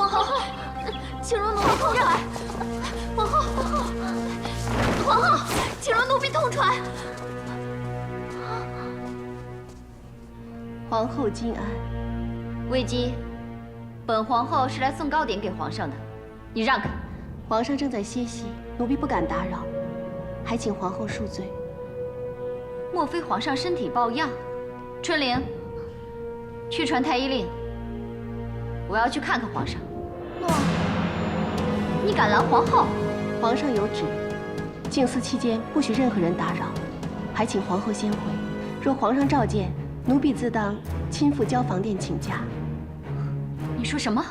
皇后，请容奴婢痛传。皇后，皇后，请容奴婢痛传。皇后金安。魏姬，本皇后是来送糕点给皇上的，你让开。皇上正在歇息，奴婢不敢打扰，还请皇后恕罪。莫非皇上身体抱恙？春玲，去传太医令，我要去看看皇上。诺。你敢拦皇后？皇上有旨，静思期间不许任何人打扰，还请皇后先回。若皇上召见，奴婢自当亲赴交房殿请假。你说什么？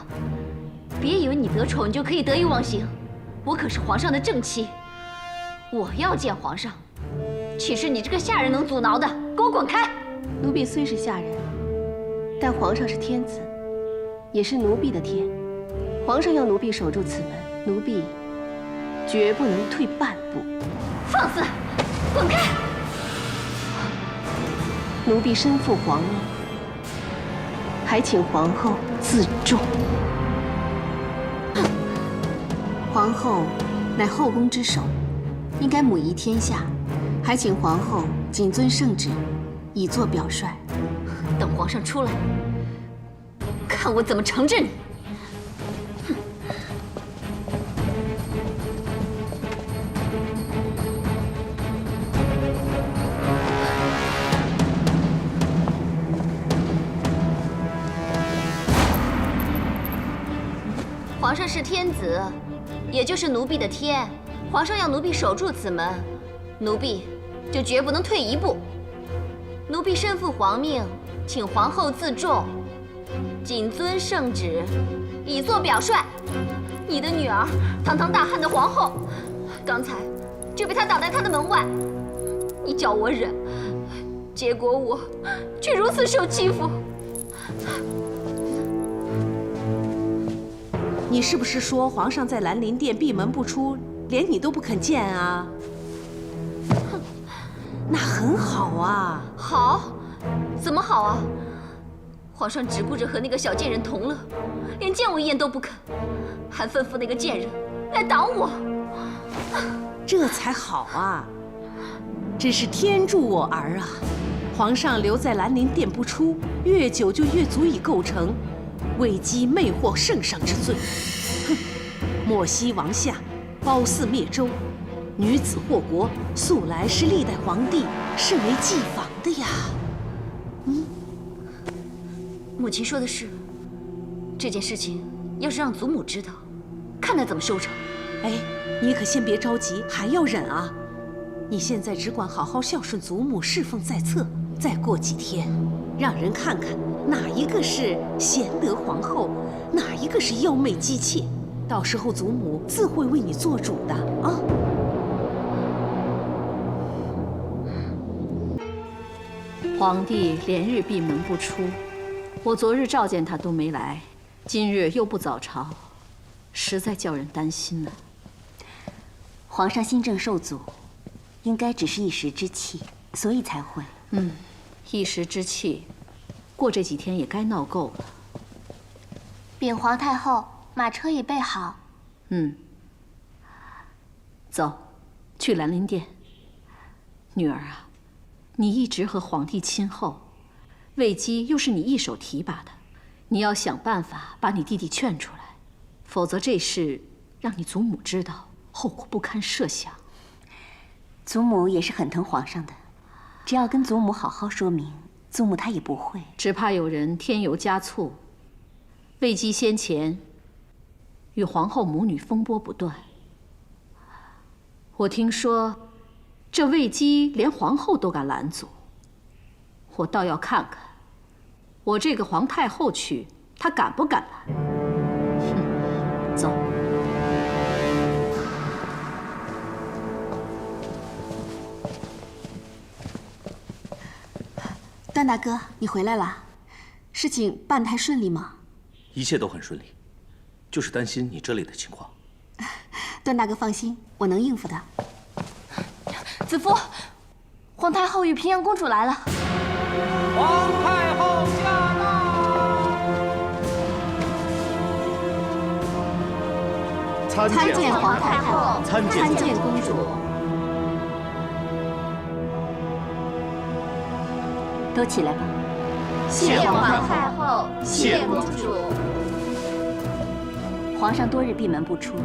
别以为你得宠，你就可以得意忘形。我可是皇上的正妻，我要见皇上，岂是你这个下人能阻挠的？给我滚开！奴婢虽是下人，但皇上是天子，也是奴婢的天。皇上要奴婢守住此门，奴婢绝不能退半步。放肆！滚开！奴婢身负皇命，还请皇后自重。皇后乃后宫之首，应该母仪天下，还请皇后谨遵圣旨，以作表率。等皇上出来，看我怎么惩治你！皇上是天子，也就是奴婢的天。皇上要奴婢守住此门，奴婢就绝不能退一步。奴婢身负皇命，请皇后自重，谨遵圣旨，以作表率。你的女儿，堂堂大汉的皇后，刚才就被他挡在他的门外。你叫我忍，结果我却如此受欺负。你是不是说皇上在兰陵殿闭门不出，连你都不肯见啊？那很好啊。好？怎么好啊？皇上只顾着和那个小贱人同乐，连见我一眼都不肯，还吩咐那个贱人来挡我。这才好啊！真是天助我儿啊！皇上留在兰陵殿不出，越久就越足以构成魏姬魅惑圣上之罪。哼！莫西王下，褒姒灭周，女子祸国，素来是历代皇帝甚为忌防的呀。母亲说的是，这件事情要是让祖母知道，看他怎么收场。哎，你可先别着急，还要忍啊！你现在只管好好孝顺祖母，侍奉在侧。再过几天，让人看看哪一个是贤德皇后，哪一个是妖媚姬妾。到时候祖母自会为你做主的啊！皇帝连日闭门不出，我昨日召见他都没来，今日又不早朝，实在叫人担心呢。皇上心正受阻，应该只是一时之气，所以才会。一时之气，过这几天也该闹够了。禀皇太后，马车已备好。走，去兰陵殿。女儿啊，你一直和皇帝亲厚，魏姬又是你一手提拔的，你要想办法把你弟弟劝出来，否则这事让你祖母知道，后果不堪设想。祖母也是很疼皇上的，只要跟祖母好好说明，祖母她也不会。只怕有人添油加醋。魏姬先前与皇后母女风波不断，我听说这魏姬连皇后都敢拦阻，我倒要看看我这个皇太后去，她敢不敢拦？走。段大哥，你回来了，事情办得还顺利吗？一切都很顺利，就是担心你这里的情况。段大哥放心，我能应付的。子夫，皇太后与平阳公主来了。皇太后驾到！参见皇太后，参见公主。都起来吧。谢皇太后，谢公主。皇上多日闭门不出，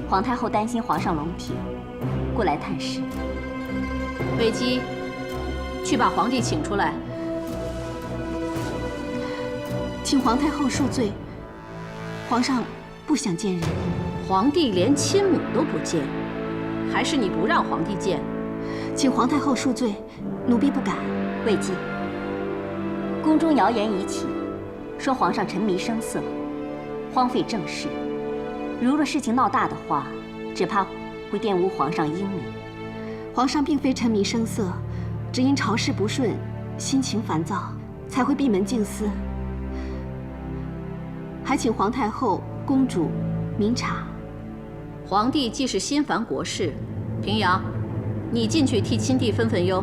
皇太后担心皇上龙体，过来探视。魏姬，去把皇帝请出来。请皇太后恕罪，皇上不想见人。皇帝连亲母都不见，还是你不让皇帝见？请皇太后恕罪，奴婢不敢。魏姬，宫中谣言已起，说皇上沉迷声色，荒废政事。如若事情闹大的话，只怕会玷污皇上英名。皇上并非沉迷声色，只因朝事不顺，心情烦躁，才会闭门静思。还请皇太后、公主明察。皇帝既是心烦国事，平阳，你进去替亲弟分分忧。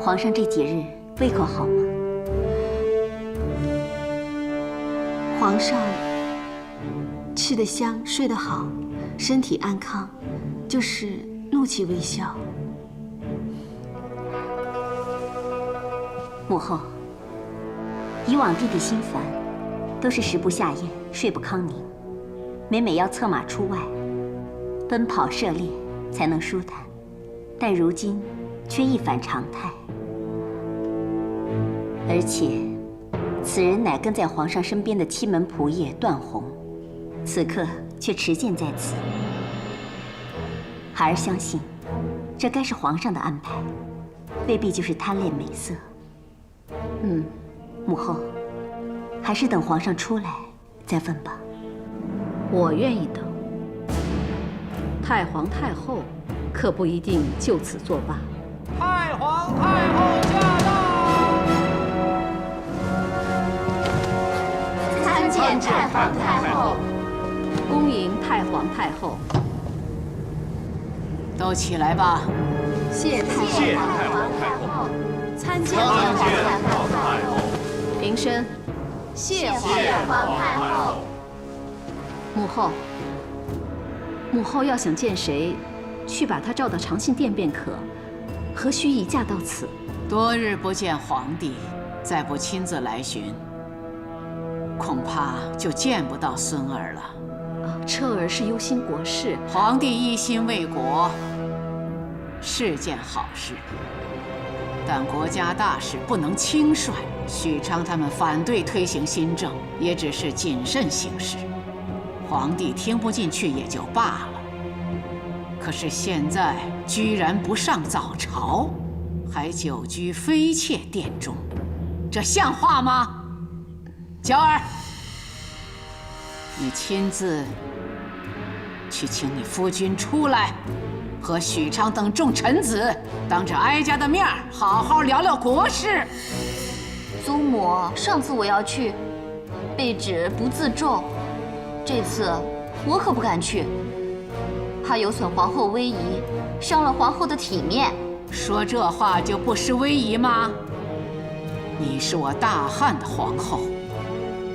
皇上这几日胃口好吗？皇上吃得香，睡得好，身体安康，就是怒气微消。母后，以往弟弟心烦，都是食不下咽，睡不康宁，每每要策马出外，奔跑涉猎才能舒坦，但如今却一反常态。而且，此人乃跟在皇上身边的七门仆射段宏，此刻却持剑在此。孩儿相信，这该是皇上的安排，未必就是贪恋美色。母后，还是等皇上出来再问吧。我愿意等。太皇太后可不一定就此作罢。太皇太后驾到！参见太皇太后。恭迎太皇太后。都起来吧。谢太皇太后。参见皇太后。平身。谢皇太后。母后，母后要想见谁，去把他召到长信殿便可，何须一驾到此？多日不见皇帝，再不亲自来寻，恐怕就见不到孙儿了。彻儿是忧心国事，皇帝一心为国，是件好事，但国家大事不能轻率。许昌他们反对推行新政，也只是谨慎行事，皇帝听不进去也就罢了。可是现在居然不上早朝，还久居妃妾殿中，这像话吗？娇儿，你亲自去请你夫君出来，和许昌等众臣子当着哀家的面好好聊聊国事。祖母，上次我要去，被指不自重，这次我可不敢去，怕有损皇后威仪，伤了皇后的体面。说这话就不失威仪吗？你是我大汉的皇后，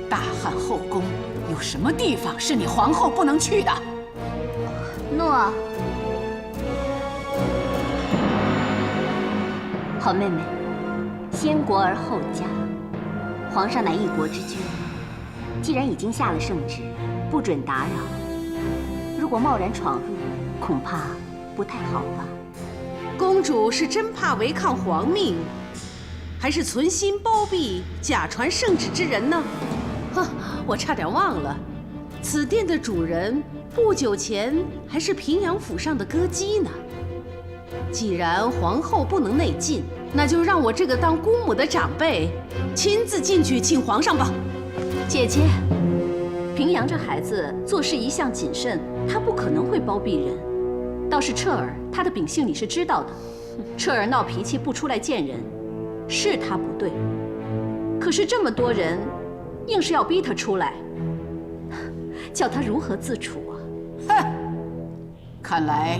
大汉后宫有什么地方是你皇后不能去的？诺。好妹妹，先国而后家，皇上乃一国之君，既然已经下了圣旨，不准打扰，如果贸然闯入，恐怕不太好吧？公主是真怕违抗皇命，还是存心包庇假传圣旨之人呢？哼，我差点忘了，此殿的主人不久前还是平阳府上的歌姬呢。既然皇后不能内进，那就让我这个当姑母的长辈亲自进去请皇上吧。姐姐，平阳这孩子做事一向谨慎，他不可能会包庇人。倒是彻儿，他的秉性你是知道的。彻儿闹脾气不出来见人，是他不对。可是这么多人，硬是要逼他出来，叫他如何自处啊？哼，看来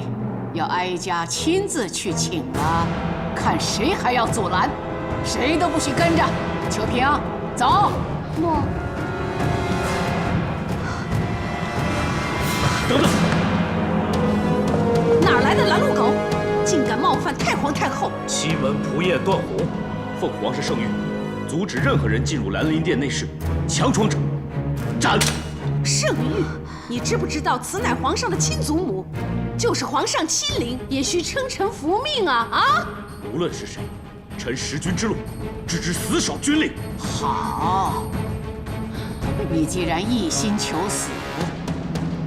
要哀家亲自去请啊！看谁还要阻拦，谁都不许跟着。秋平，走。诺。等等！哪来的拦路狗，竟敢冒犯太皇太后！西门仆夜段宏，奉皇上圣谕，阻止任何人进入兰陵殿内室，强闯者斩。圣谕，你知不知道此乃皇上的亲祖母？就是皇上亲临，也需称臣服命啊！啊！无论是谁，臣识君之路，只知死守军令。好，你既然一心求死，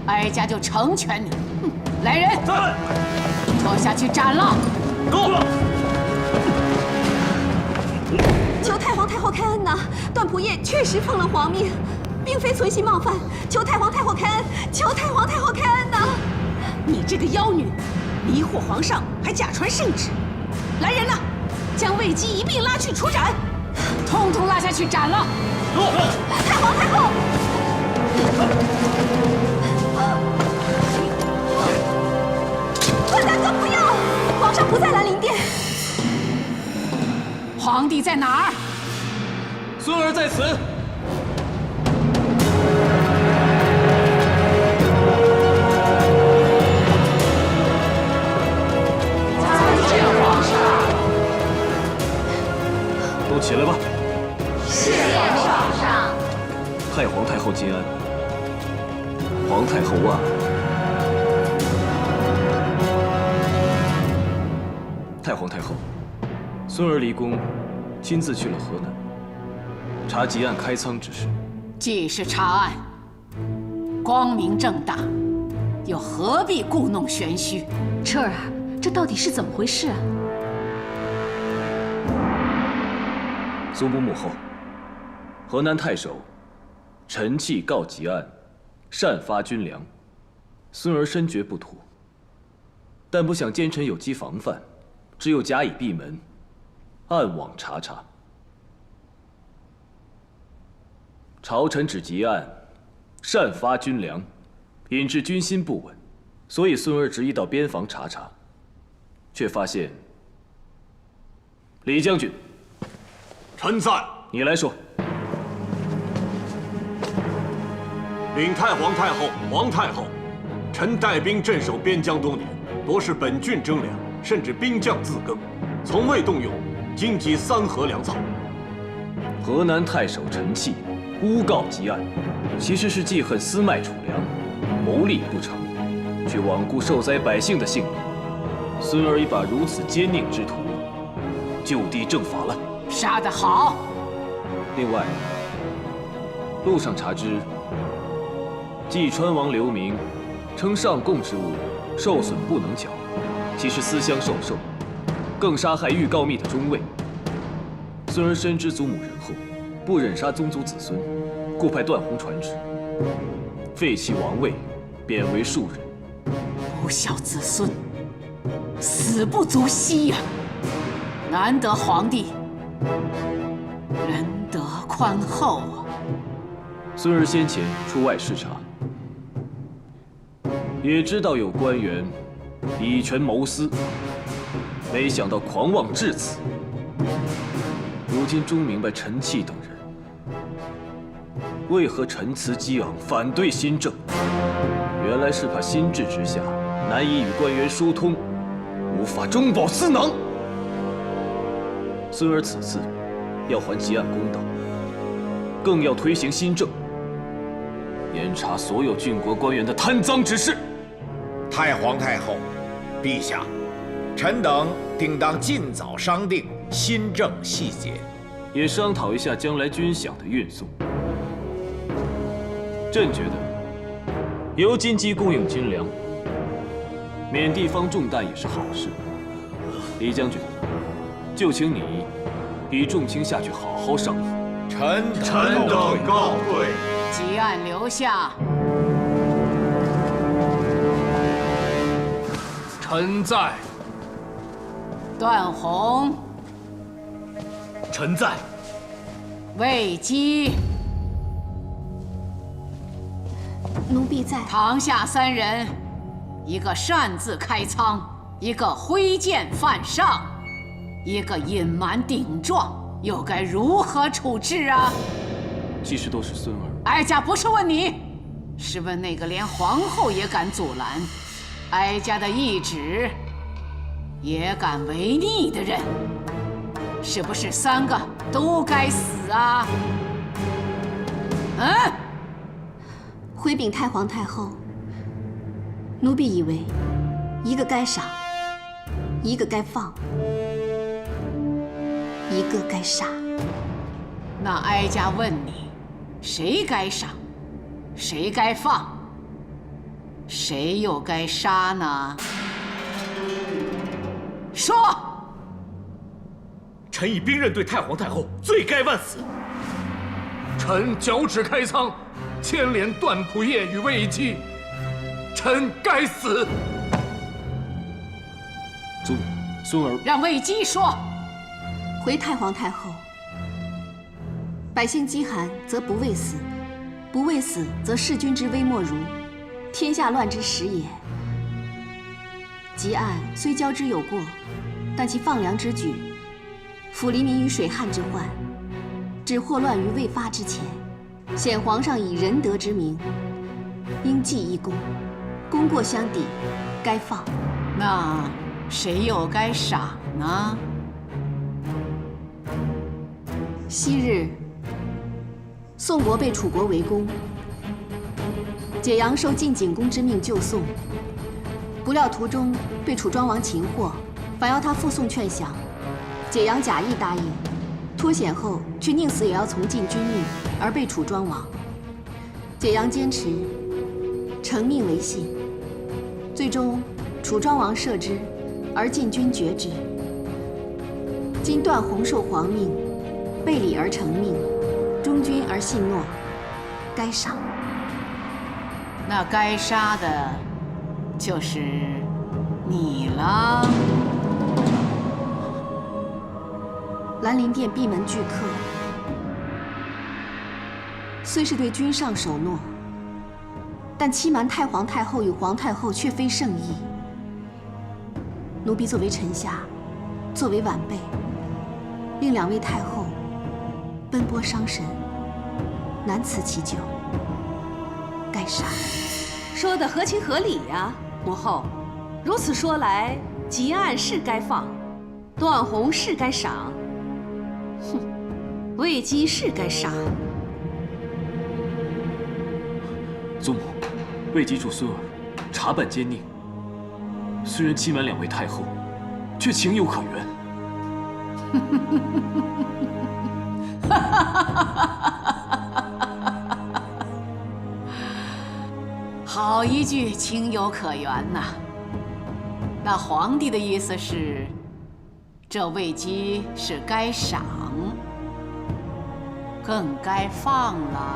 哀家就成全你。来人，在，拖下去斩了。够了！求太皇太后开恩呐！段仆夜确实奉了皇命，并非存心冒犯，求太皇太后开恩！求太皇太后开恩呐！你这个妖女，迷惑皇上，还假传圣旨！来人呐，将魏姬一并拉去处斩，通通拉下去斩了！太皇太后！混蛋都不要！皇上不在兰陵殿。皇帝在哪儿？孙儿在此。都起来吧。是皇上。太皇太后金安，皇太后万安。太皇太后，孙儿离宫，亲自去了河南，查吉案开仓之事。既是查案，光明正大，又何必故弄玄虚？彻儿啊，这到底是怎么回事啊？苏母母后，河南太守陈器告急案，擅发军粮，孙儿深觉不妥，但不想奸臣有机防范，只有假以闭门，暗网查查。朝臣指急案，擅发军粮，引致军心不稳，所以孙儿执意到边防查查，却发现李将军。臣在。你来说。禀太皇太后、皇太后，臣带兵镇守边疆多年，多是本郡征粮，甚至兵将自耕，从未动用荆棘3禾粮草。河南太守陈器诬告急案，其实是记恨私卖储粮，谋利不成，却罔顾受灾百姓的性命。孙儿已把如此奸佞之徒就地正法了。杀得好！另外，路上查知，济川王刘明称上贡之物受损不能缴，其实私相授受，更杀害欲告密的中尉。孙儿深知祖母仁厚，不忍杀宗族子孙，故派段宏传旨，废弃王位，贬为庶人。不孝子孙，死不足惜呀！难得皇帝仁德宽厚啊！孙儿先前出外视察，也知道有官员以权谋私，没想到狂妄至此。如今终明白陈器等人为何陈词激昂，反对新政，原来是怕心智之下难以与官员疏通，无法中饱私囊。孙儿此次要还吉案公道，更要推行新政，严查所有郡国官员的贪赃之事。太皇太后，陛下，臣等定当尽早商定新政细节，也商讨一下将来军饷的运送。朕觉得，由金鸡供应军粮，免地方重担也是好事。李将军，就请你与众卿下去好好商议。臣等告退。急案留下。臣在。段宏。臣在。魏姬。奴婢在。堂下3人，一个擅自开仓，一个挥剑犯上，一个隐瞒顶撞，又该如何处置啊？其实都是孙儿。哀家不是问你，是问那个连皇后也敢阻拦，哀家的懿旨也敢违逆的人，是不是3个都该死啊？回禀太皇太后，奴婢以为，一个该赏，一个该放，一个该杀。那哀家问你，谁该赏，谁该放，谁又该杀呢？说！臣以兵刃对太皇太后，罪该万死。臣脚趾开仓，牵连段仆射与魏姬，臣该死。祖母，孙儿让魏姬说。回太皇太后，百姓饥寒则不畏死，不畏死则弑君之危莫如，天下乱之始也。汲黯虽交之有过，但其放粮之举，抚黎民于水旱之患，止祸乱于未发之前，显皇上以仁德之名，应记一功，功过相抵，该放。那谁又该赏呢？昔日，宋国被楚国围攻，解阳受晋景公之命救宋，不料途中被楚庄王擒获，反要他复宋劝降。解阳假意答应，脱险后却宁死也要从晋君命，而被楚庄王。解阳坚持，承命为信，最终楚庄王赦之，而晋君绝之。今段宏受皇命，背礼而承命，忠君而信诺，该赏。那该杀的，就是你了。兰陵殿闭门拒客，虽是对君上守诺，但欺瞒太皇太后与皇太后却非圣意。奴婢作为臣下，作为晚辈，令2位太后奔波伤神，难辞其咎，该杀。说得合情合理呀，母后。如此说来，汲黯是该放，段宏是该赏，魏姬是该杀。祖母，魏姬助孙儿查办奸佞，虽然欺瞒2位太后，却情有可原。好一句情有可原呐！那皇帝的意思是，这魏姬是该赏，更该放了。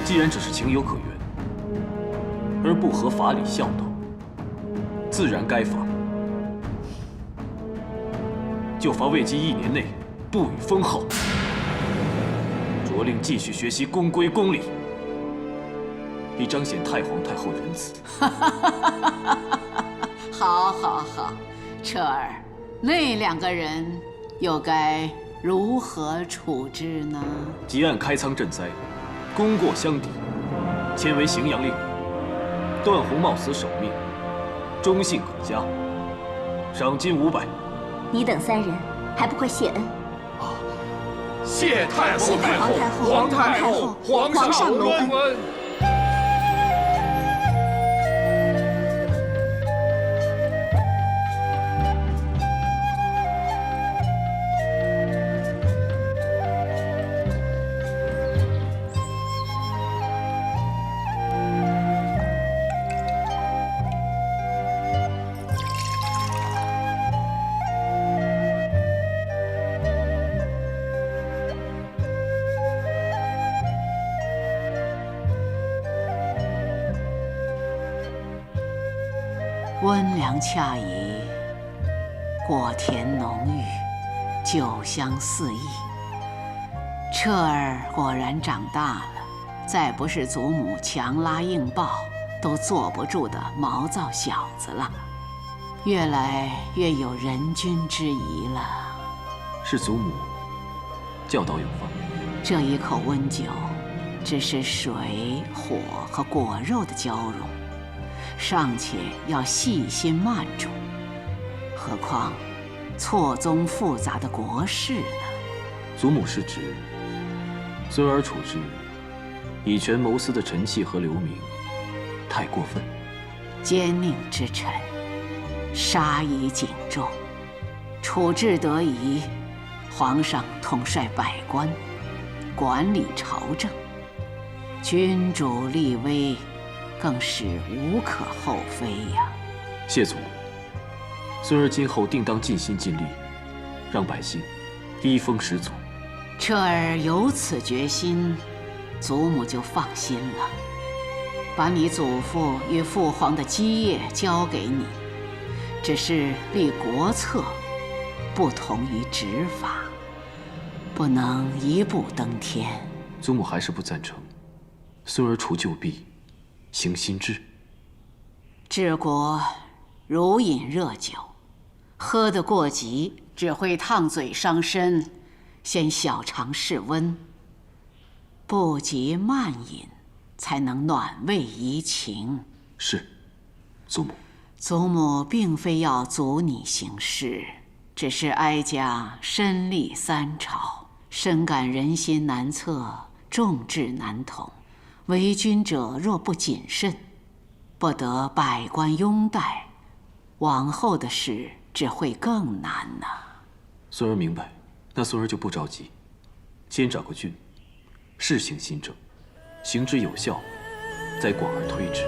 既然只是情有可原，而不合法理孝道，自然该罚。就罚魏姬1年内不予封号，着令继续学习宫规宫礼，以彰显太皇太后仁慈。好，好，好，彻儿，那2个人又该如何处置呢？汲黯开仓赈灾，功过相抵，迁为荥阳令。段宏冒死守命，忠信可嘉，赏金500。你等3人还不快谢恩？谢太皇太后，皇太后，皇上隆恩。温凉恰宜，果甜浓郁，酒香四溢。彻儿果然长大了，再不是祖母强拉硬抱都坐不住的毛躁小子了。越来越有人君之谊了。是祖母教导有方。这一口温酒，只是水、火和果肉的交融，尚且要细心慢煮，何况错综复杂的国事呢？祖母是指孙儿处置以权谋私的陈气和刘明太过分。奸佞之臣，杀以警重，处置得宜，皇上统帅百官，管理朝政，君主立威，更是无可厚非呀。谢祖母，孙儿今后定当尽心尽力，让百姓依风始祖。彻儿有此决心，祖母就放心了。把你祖父与父皇的基业交给你，只是立国策，不同于执法，不能一步登天。祖母还是不赞成孙儿除旧弊，行新制。治国如饮热酒，喝得过急只会烫嘴伤身，先小尝室温，不急慢饮，才能暖胃怡情。是，祖母。祖母并非要阻你行事，只是哀家身历三朝，深感人心难测，众志难统。为君者若不谨慎，不得百官拥戴，往后的事只会更难呐。孙儿明白，那孙儿就不着急，先找个郡，试行新政，行之有效，再广而推之。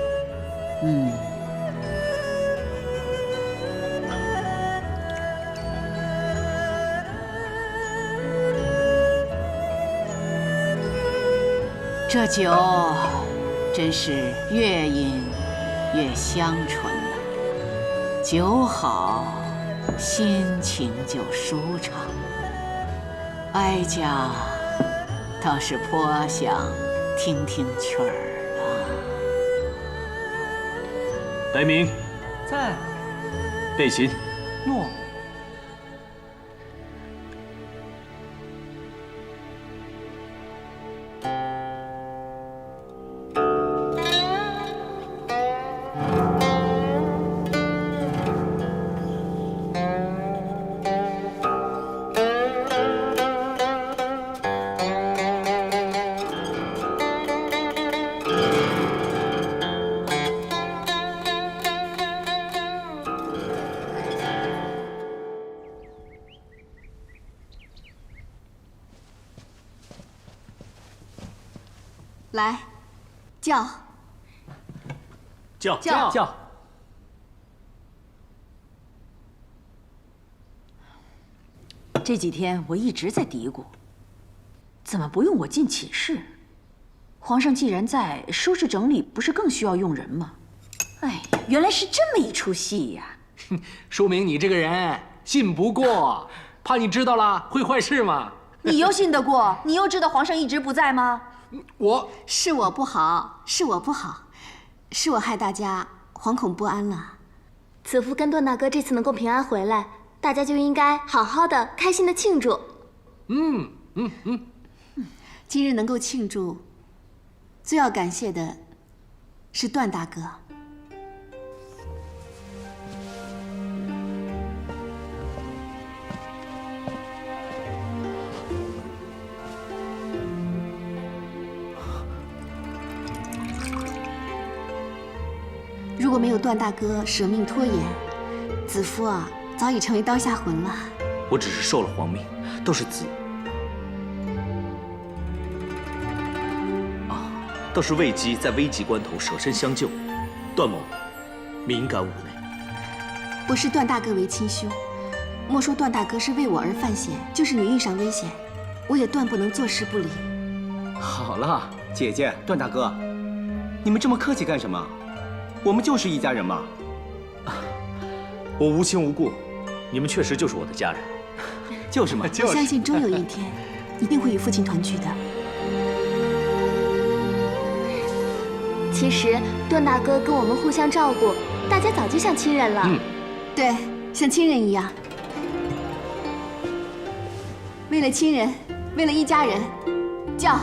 这酒真是越饮越香醇了，酒好，心情就舒畅。哀家倒是颇想听听曲儿了。来明，在。备琴。诺。来，叫。这几天我一直在嘀咕，怎么不用我进寝室？皇上既然在，收拾整理不是更需要用人吗？哎呀，原来是这么一出戏呀！说明你这个人信不过，怕你知道了会坏事嘛。你又信得过？你又知道皇上一直不在吗？是我不好，是我不好，是我害大家惶恐不安了。子夫跟段大哥这次能够平安回来，大家就应该好好的、开心的庆祝。今日能够庆祝，最要感谢的是段大哥。如果没有段大哥舍命拖延，子夫啊，早已成为刀下魂了。我只是受了皇命，倒是倒是魏姬在危急关头舍身相救，段某敏感妩媚。我视段大哥为亲兄，莫说段大哥是为我而犯险，就是你遇上危险，我也断不能坐视不理。好了，姐姐，段大哥，你们这么客气干什么？我们就是一家人嘛。我无亲无故，你们确实就是我的家人。就是嘛，我相信终有一天，一定会与父亲团聚的。其实段大哥跟我们互相照顾，大家早就像亲人了。对，像亲人一样。为了亲人，为了一家人，叫。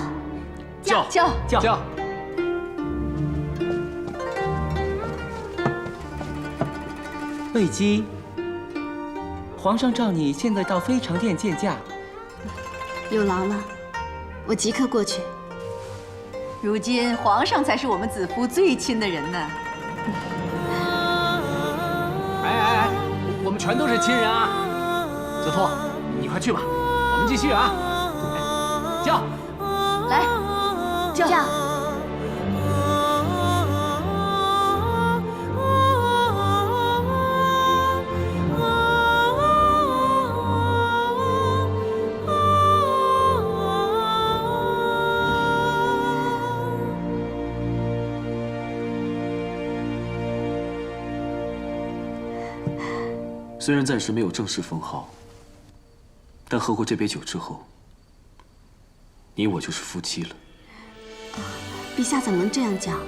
魏姬，皇上召你现在到飞长殿见驾。有劳了，我即刻过去。如今皇上才是我们子夫最亲的人呢。哎，我们全都是亲人啊！子夫，你快去吧，我们继续啊！叫，来，叫。虽然暂时没有正式封号，但喝过这杯酒之后，你我就是夫妻了。陛下怎么能这样讲？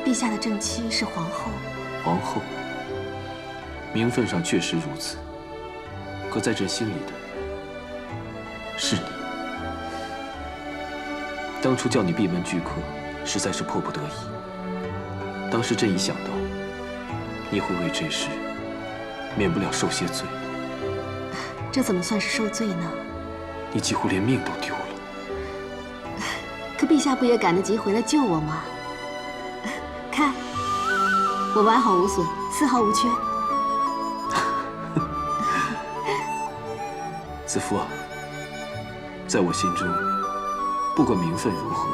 陛下的正妻是皇后。皇后，名分上确实如此，可在朕心里的是你。当初叫你闭门拒客，实在是迫不得已。当时朕一想到你会为这事免不了受些罪。这怎么算是受罪呢？你几乎连命都丢了。可陛下不也赶得及回来救我吗？看，我完好无损，丝毫无缺。子夫啊，在我心中，不管名分如何，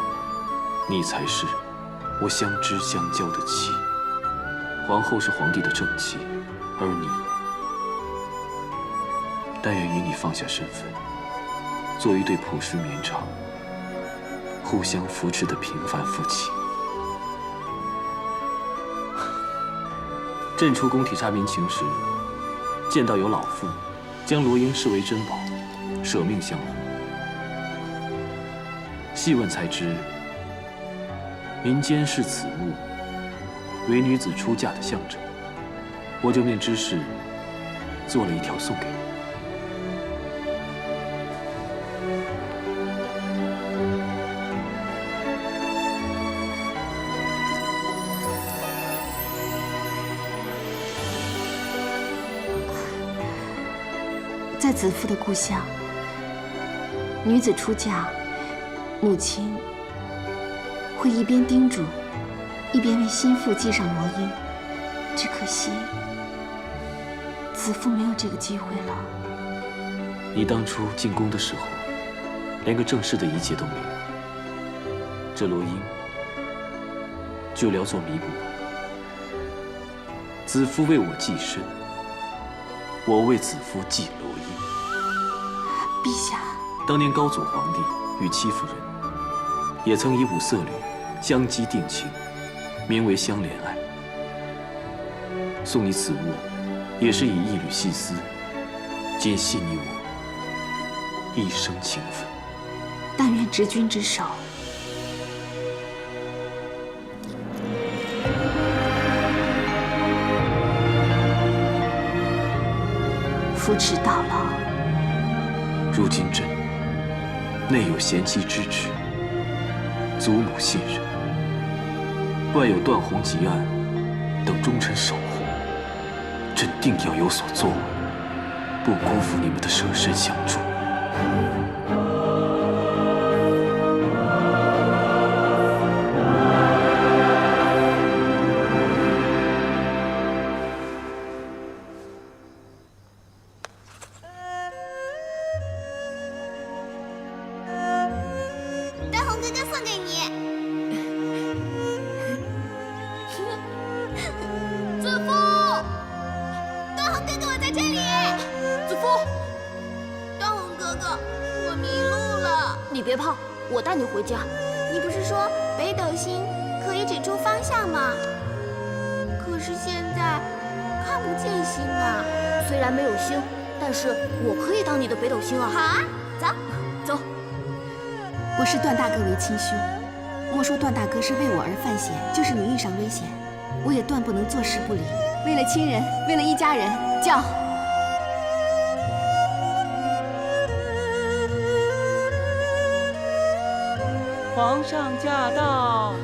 你才是我相知相交的妻。皇后是皇帝的正妻，而你，但愿与你放下身份，做一对朴实绵长、互相扶持的平凡夫妻。朕出宫体察民情时，见到有老妇将罗英视为珍宝，舍命相护。细问才知，民间视此物为女子出嫁的象征，我就命知事做了一条送给你。在子夫的故乡，女子出嫁，母亲会一边叮嘱，一边为心腹系上罗缨。只可惜，子夫没有这个机会了。你当初进宫的时候，连个正式的仪节都没有，这罗缨就聊作弥补吧。子夫为我系身，我为子夫系罗缨。陛下，当年高祖皇帝与戚夫人也曾以五色缕相机定情，名为相连爱。送你此物，也是以一缕细丝，紧系你我一生情分。但愿执君之手，扶持到老。如今朕内有贤妻支持，祖母信任，外有段宏吉案等忠臣守护，朕定要有所作为，不辜负你们的舍身相助。你别怕，我带你回家。你不是说北斗星可以指出方向吗？可是现在看不见星啊。虽然没有星，但是我可以当你的北斗星啊。好啊，走，走。我视段大哥为亲兄，莫说段大哥是为我而犯险，就是你遇上危险，我也断不能坐视不理。为了亲人，为了一家人，叫！皇上驾到！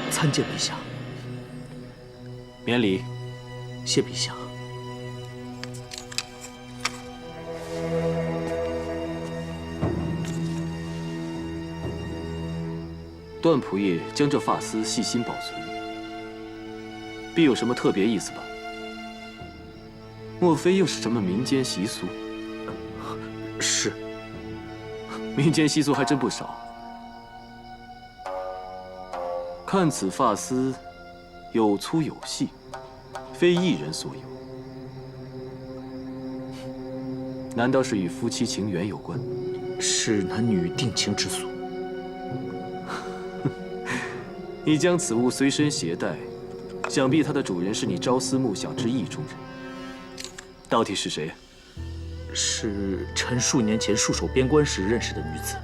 参见陛下。免礼。谢陛下。段仆爷将这发丝细心保存，必有什么特别意思吧？莫非又是什么民间习俗？是。民间习俗还真不少。看此发丝，有粗有细，非一人所有。难道是与夫妻情缘有关？是男女定情之俗。你将此物随身携带，想必它的主人是你朝思暮想之意中人。到底是谁？是臣数年前戍守边关时认识的女子。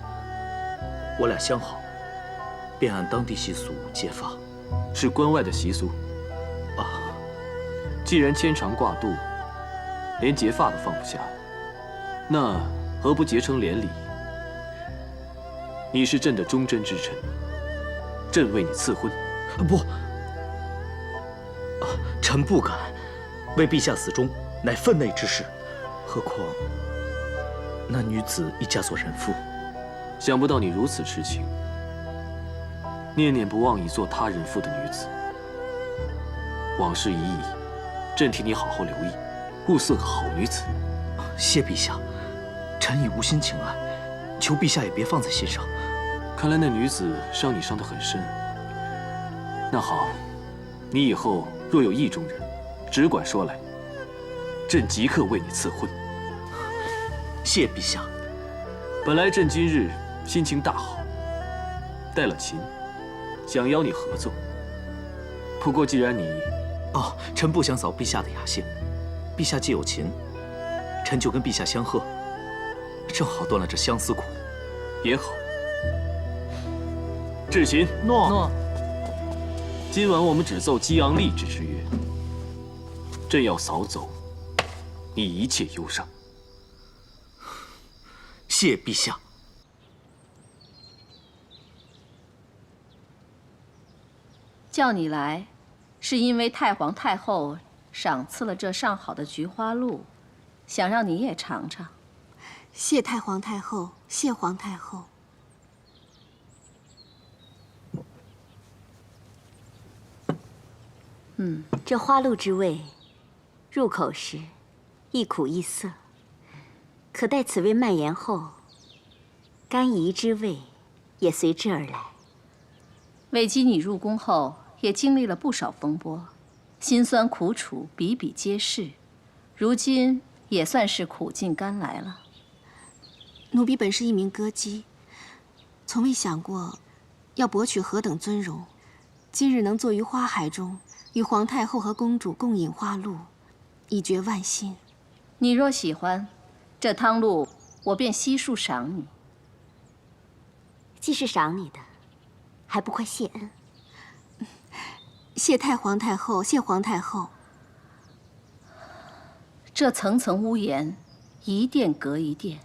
我俩相好，便按当地习俗结发。是关外的习俗？啊，既然牵肠挂肚，连结发都放不下，那何不结成连理？你是朕的忠贞之臣。朕为你赐婚。不，臣不敢。为陛下死忠，乃分内之事。何况那女子已嫁作人妇。想不到你如此痴情，念念不忘已做他人妇的女子。往事已矣，朕替你好好留意，物色个好女子。谢陛下，臣已无心情爱，求陛下也别放在心上。看来那女子伤你伤得很深。那好，你以后若有意中人，只管说来，朕即刻为你赐婚。谢陛下。本来朕今日心情大好，带了琴，想邀你合奏。不过既然你……臣不想扫陛下的雅兴。陛下既有琴，臣就跟陛下相和，正好断了这相思苦。也好。至勤，诺。今晚我们只奏激昂励志之乐，朕要扫走你一切忧伤。谢陛下。叫你来，是因为太皇太后赏赐了这上好的菊花露，想让你也尝尝。谢太皇太后，谢皇太后。这花露之味，入口时一苦一涩，可待此味蔓延后，甘饴之味也随之而来。魏姬，你入宫后也经历了不少风波，辛酸苦楚比比皆是，如今也算是苦尽甘来了。奴婢本是一名歌姬，从未想过要博取何等尊荣。今日能坐于花海中，与皇太后和公主共饮花露，已觉万幸。你若喜欢，这汤露我便悉数赏你。既是赏你的，还不快谢恩？谢太皇太后，谢皇太后。这层层屋檐，一殿隔一殿，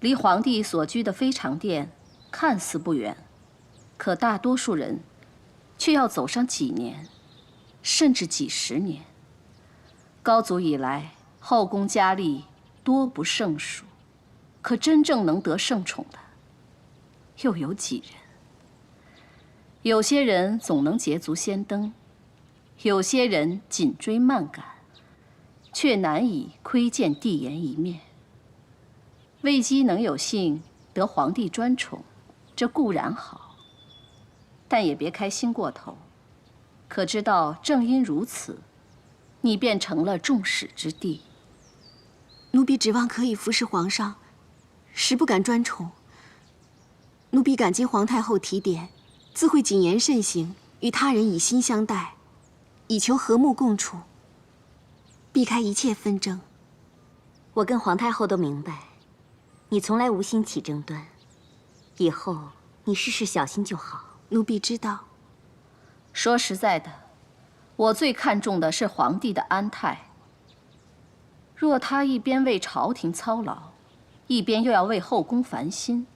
离皇帝所居的飞常殿看似不远，可大多数人却要走上几年，甚至几十年。高祖以来，后宫佳丽多不胜数，可真正能得圣宠的，又有几人？有些人总能捷足先登，有些人紧追慢赶，却难以窥见帝颜一面。魏姬能有幸得皇帝专宠，这固然好，但也别开心过头。可知道，正因如此，你便成了众矢之的。奴婢指望可以服侍皇上，实不敢专宠。奴婢感激皇太后提点，自会谨言慎行，与他人以心相待，以求和睦共处，避开一切纷争。我跟皇太后都明白，你从来无心起争端，以后你事事小心就好。奴婢知道。说实在的，我最看重的是皇帝的安泰。若他一边为朝廷操劳，一边又要为后宫烦心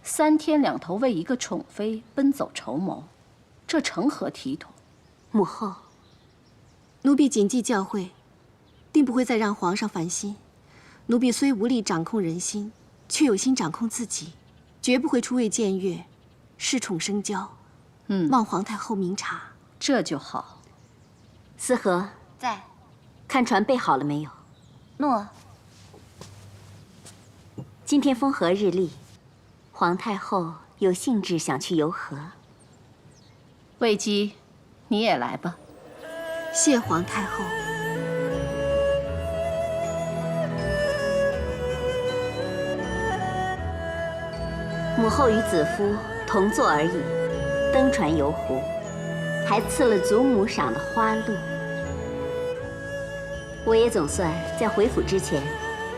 ，3天2头为一个宠妃奔走筹谋，这成何体统？母后，奴婢谨记教诲，定不会再让皇上烦心。奴婢虽无力掌控人心，却有心掌控自己，绝不会出位僭越，恃宠生骄。望皇太后明察。这就好。思和在。看船备好了没有？诺。今天风和日丽，皇太后有兴致想去游河。魏姬，你也来吧。谢皇太后。母后与子夫同坐而已，登船游湖，还赐了祖母赏的花鹿。我也总算在回府之前，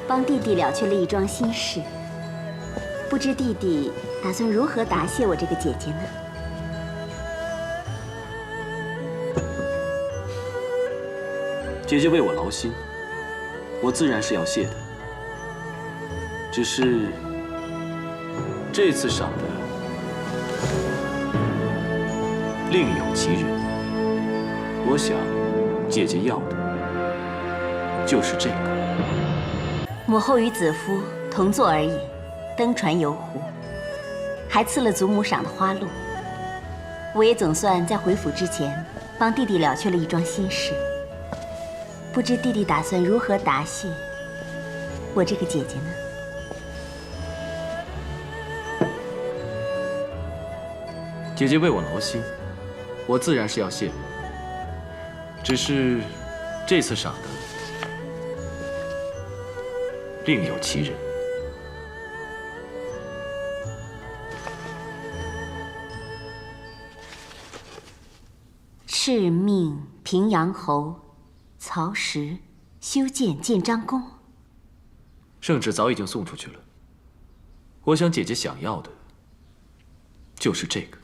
帮弟弟了却了一桩心事。不知弟弟打算如何答谢我这个姐姐呢？姐姐为我劳心，我自然是要谢的。只是这次赏的另有其人，我想姐姐要的就是这个。母后与子夫同坐而已，登船游湖，还赐了祖母赏的花鹿。我也总算在回府之前，帮弟弟了却了一桩心事。不知弟弟打算如何答谢我这个姐姐呢？姐姐为我劳心，我自然是要谢的。只是这次赏的另有其人。敕命平阳侯曹石修建建章宫。圣旨早已经送出去了。我想姐姐想要的就是这个。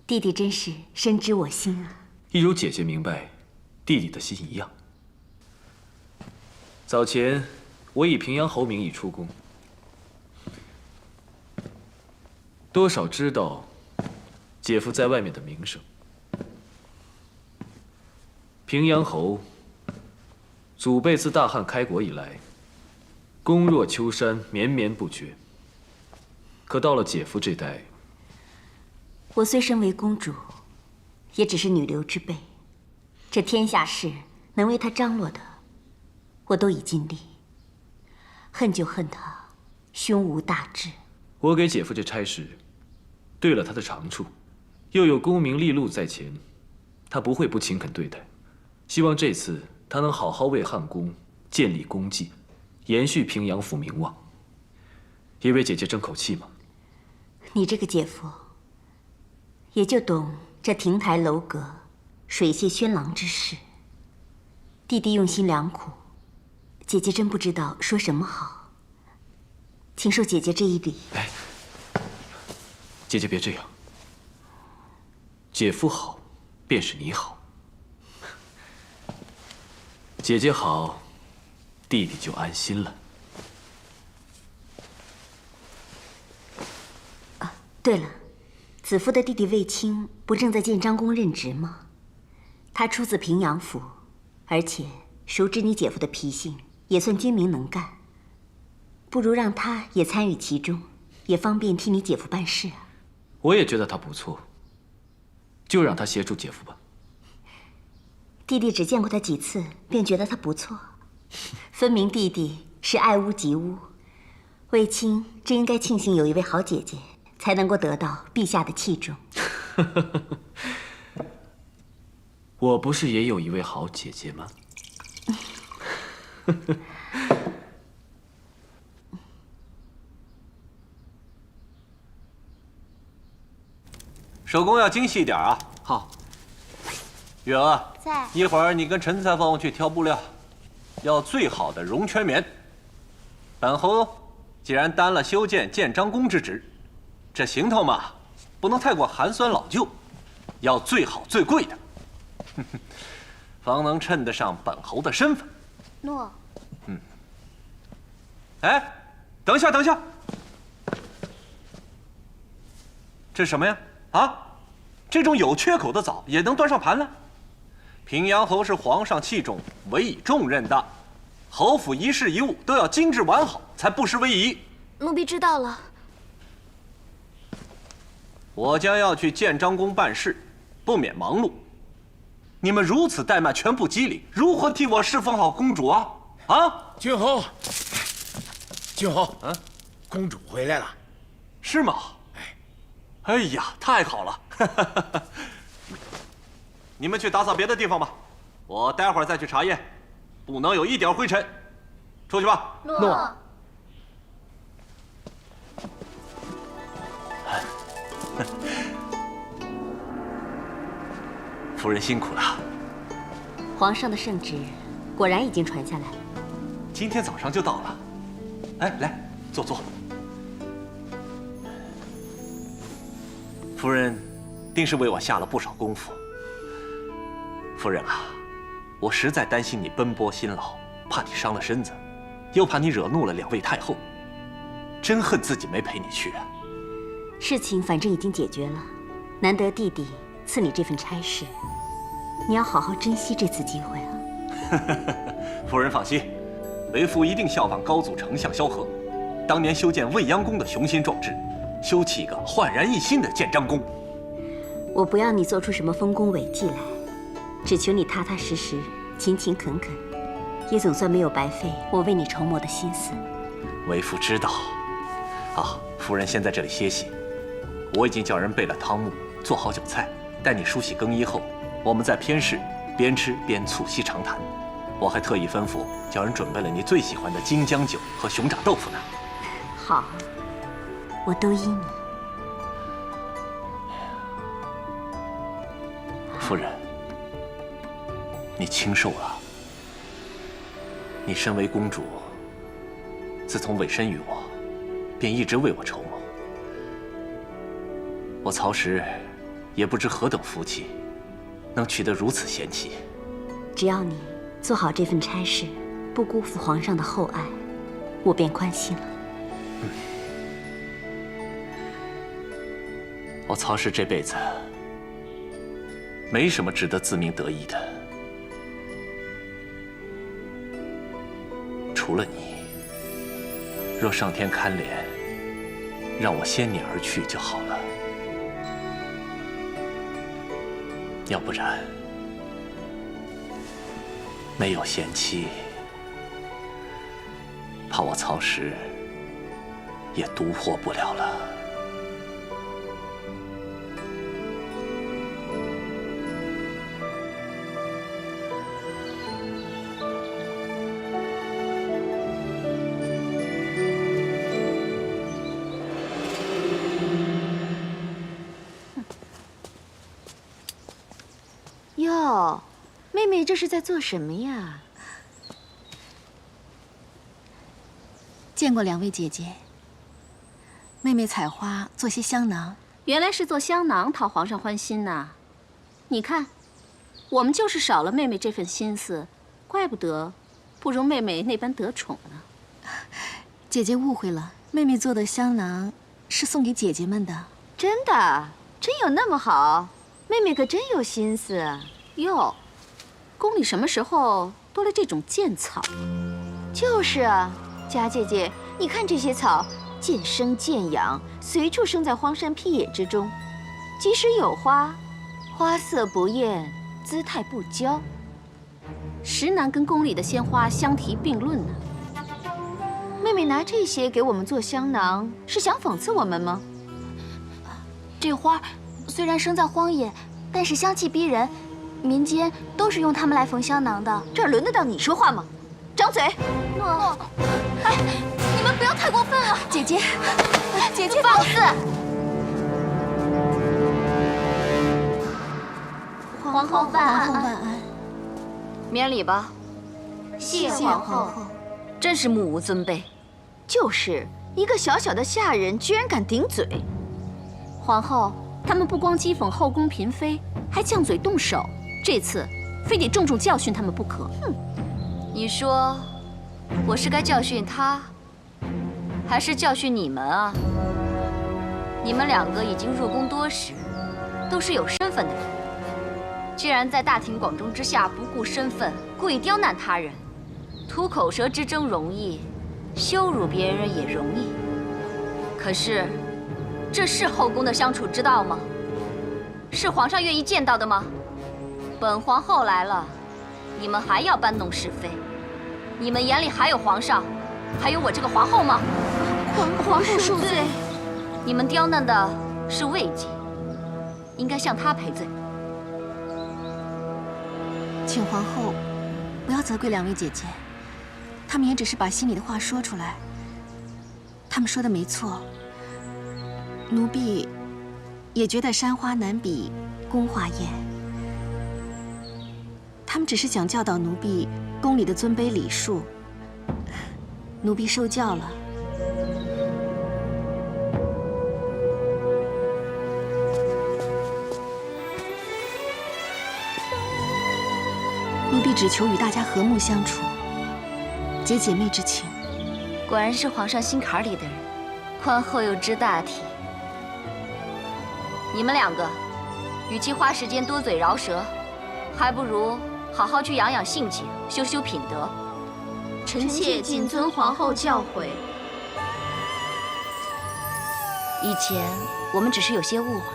弟弟真是深知我心啊！一如姐姐明白弟弟的心一样。早前我以平阳侯名义出宫，多少知道姐夫在外面的名声。平阳侯祖辈自大汉开国以来，功若秋山，绵绵不绝。可到了姐夫这代，我虽身为公主，也只是女流之辈。这天下事能为他张罗的，我都已尽力。恨就恨他胸无大志。我给姐夫这差事，对了他的长处，又有功名利禄在前，他不会不勤恳对待。希望这次他能好好为汉宫建立功绩，延续平阳府名望。也为姐姐争口气嘛。你这个姐夫，也就懂这亭台楼阁、水榭轩廊之事。弟弟用心良苦，姐姐真不知道说什么好。请受姐姐这一礼。哎，姐姐别这样。姐夫好，便是你好；姐姐好，弟弟就安心了。对了，子夫的弟弟卫青不正在建章宫任职吗？他出自平阳府，而且熟知你姐夫的脾性，也算精明能干。不如让他也参与其中，也方便替你姐夫办事啊。我也觉得他不错，就让他协助姐夫吧。弟弟只见过他几次，便觉得他不错，分明弟弟是爱屋及乌。卫青真应该庆幸有一位好姐姐，才能够得到陛下的器重。我不是也有一位好姐姐吗？手工要精细一点啊！好。月娥，在。一会儿你跟陈裁缝去挑布料，要最好的绒圈棉。本侯既然担了修建建章宫之职，这行头嘛，不能太过寒酸老旧，要最好最贵的，方能称得上本侯的身份。诺。哎，等一下，等一下，这什么呀？啊，这种有缺口的枣也能端上盘来？平阳侯是皇上器重、委以重任的，侯府一事一物都要精致完好，才不失威仪。奴婢知道了。我将要去建章宫办事，不免忙碌。你们如此怠慢，全部机灵，如何替我侍奉好公主啊？啊，郡侯，郡侯，公主回来了，是吗？哎呀，太好了！你们去打扫别的地方吧，我待会儿再去查验，不能有一点灰尘。出去吧。诺。夫人辛苦了。皇上的圣旨果然已经传下来了，今天早上就到了。哎，来，坐坐。夫人定是为我下了不少功夫。夫人啊，我实在担心你奔波辛劳，怕你伤了身子，又怕你惹怒了2位太后，真恨自己没陪你去啊。事情反正已经解决了，难得弟弟赐你这份差事，你要好好珍惜这次机会啊。夫人放心，为父一定效仿高祖丞相萧何，当年修建未央宫的雄心壮志，修起一个焕然一新的建章宫。我不要你做出什么丰功伟绩来，只求你踏踏实实、勤勤恳恳，也总算没有白费我为你筹谋的心思。为父知道。啊，夫人先在这里歇息，我已经叫人备了汤沐，做好酒菜，待你梳洗更衣后，我们在偏室边吃边促膝长谈。我还特意吩咐叫人准备了你最喜欢的金姜酒和熊掌豆腐呢。好，我都依你。夫人，你清瘦了。你身为公主，自从委身于我，便一直为我筹谋。我曹石也不知何等福气，能娶得如此贤妻。只要你做好这份差事，不辜负皇上的厚爱，我便宽心了。我曹氏这辈子没什么值得自鸣得意的，除了你。若上天堪怜，让我先你而去就好了。要不然，没有贤妻，怕我曹石也独活不了了。哟，妹妹这是在做什么呀？见过2位姐姐。妹妹采花做些香囊，原来是做香囊讨皇上欢心呐。你看，我们就是少了妹妹这份心思，怪不得不如妹妹那般得宠呢。姐姐误会了，妹妹做的香囊是送给姐姐们的。真的？真有那么好？妹妹可真有心思。哟，宫里什么时候多了这种贱草？就是啊，佳姐姐，你看这些草，渐生渐养，随处生在荒山僻野之中。即使有花，花色不艳，姿态不娇，实难跟宫里的鲜花相提并论呢。妹妹拿这些给我们做香囊，是想讽刺我们吗？这花虽然生在荒野，但是香气逼人，民间都是用它们来缝香囊的。这儿轮得到你说话吗？张嘴！诺，哎，你们不要太过分了。姐姐，姐姐放肆！皇后万安！皇后万安！免礼吧。谢皇后。真是目无尊卑，就是一个小小的下人，居然敢顶嘴。皇后，他们不光讥讽后宫嫔妃，还犟嘴动手。这次非得重重教训他们不可。哼！你说，我是该教训他，还是教训你们啊？你们两个已经入宫多时，都是有身份的人，既然在大庭广众之下不顾身份，故意刁难他人，吐口舌之争容易，羞辱别人也容易。可是，这是后宫的相处之道吗？是皇上愿意见到的吗？本皇后来了，你们还要搬弄是非？你们眼里还有皇上，还有我这个皇后吗？皇后恕罪。你们刁难的是魏姬，应该向她赔罪。请皇后不要责怪两位姐姐，她们也只是把心里的话说出来。她们说的没错，奴婢也觉得山花难比宫华艳。她们只是想教导奴婢宫里的尊卑礼数，奴婢受教了。奴婢只求与大家和睦相处，结姐妹之情。果然是皇上心坎里的人，宽厚又知大体。你们两个，与其花时间多嘴饶舌，还不如好好去养养性情，修修品德。臣妾谨遵皇后教诲。以前我们只是有些误会，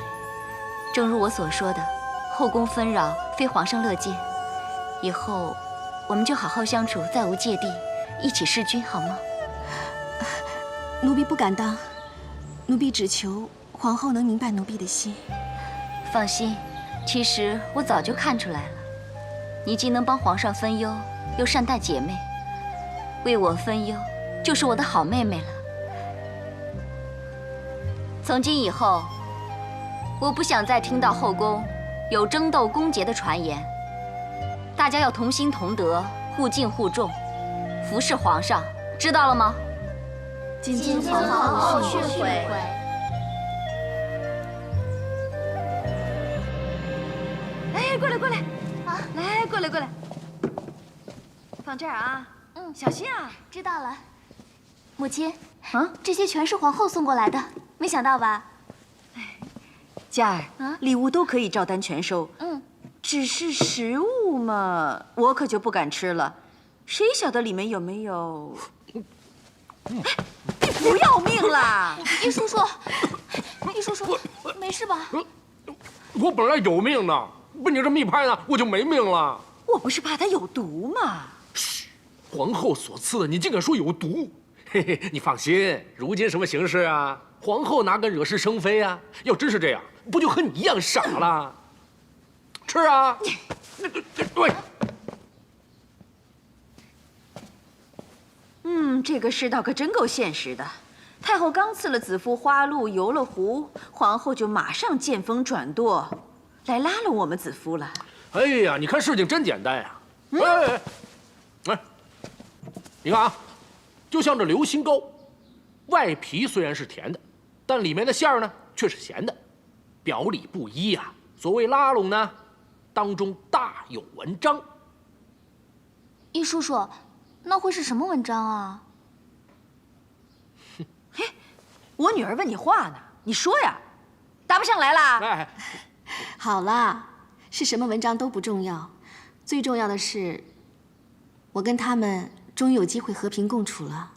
正如我所说的，后宫纷扰非皇上乐见。以后我们就好好相处，再无芥蒂，一起弑君，好吗？奴婢不敢当，奴婢只求皇后能明白奴婢的心。放心，其实我早就看出来了，你既能帮皇上分忧，又善待姐妹，为我分忧，就是我的好妹妹了。从今以后，我不想再听到后宫有争斗宫节的传言。大家要同心同德，互敬互重，服侍皇上，知道了吗？谨遵皇后训诲。哎，过来过来，啊，来过来过来，放这儿啊。嗯，小心啊。知道了。母亲，啊，这些全是皇后送过来的，没想到吧？佳儿，礼物都可以照单全收。嗯。只是食物嘛，我可就不敢吃了。谁晓得里面有没有？你不要命啦！易叔叔，易叔叔，没事吧？我本来有命的，被你这么一拍呢，我就没命了。我不是怕它有毒吗？嘘，皇后所赐的，你竟敢说有毒？嘿嘿，你放心，如今什么形势啊？皇后哪敢惹是生非啊？要真是这样，不就和你一样傻了？吃啊！对。这个世道可真够现实的。太后刚赐了子夫花露，游了湖，皇后就马上见风转舵，来拉了我们子夫了。哎呀，你看事情真简单呀！哎，你看啊，就像这流心糕，外皮虽然是甜的，但里面的馅儿呢却是咸的，表里不一呀。所谓拉拢呢，当中大有文章。易叔叔，那会是什么文章啊？嘿，我女儿问你话呢，你说呀，答不上来啦。哎，好啦，是什么文章都不重要，最重要的是，我跟他们终于有机会和平共处了。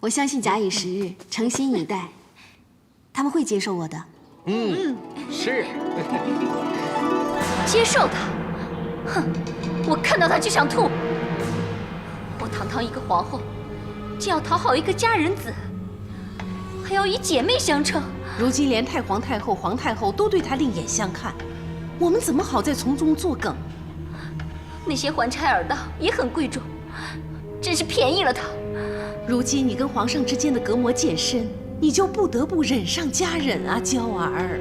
我相信假以时日，诚心以待，他们会接受我的。是。接受他？哼，我看到他就想吐。我堂堂一个皇后，竟要讨好一个佳人子，还要以姐妹相称。如今连太皇太后、皇太后都对她另眼相看，我们怎么好再从中作梗？那些环差耳道也很贵重，真是便宜了他。如今你跟皇上之间的隔膜渐深，你就不得不忍上加忍啊，娇儿。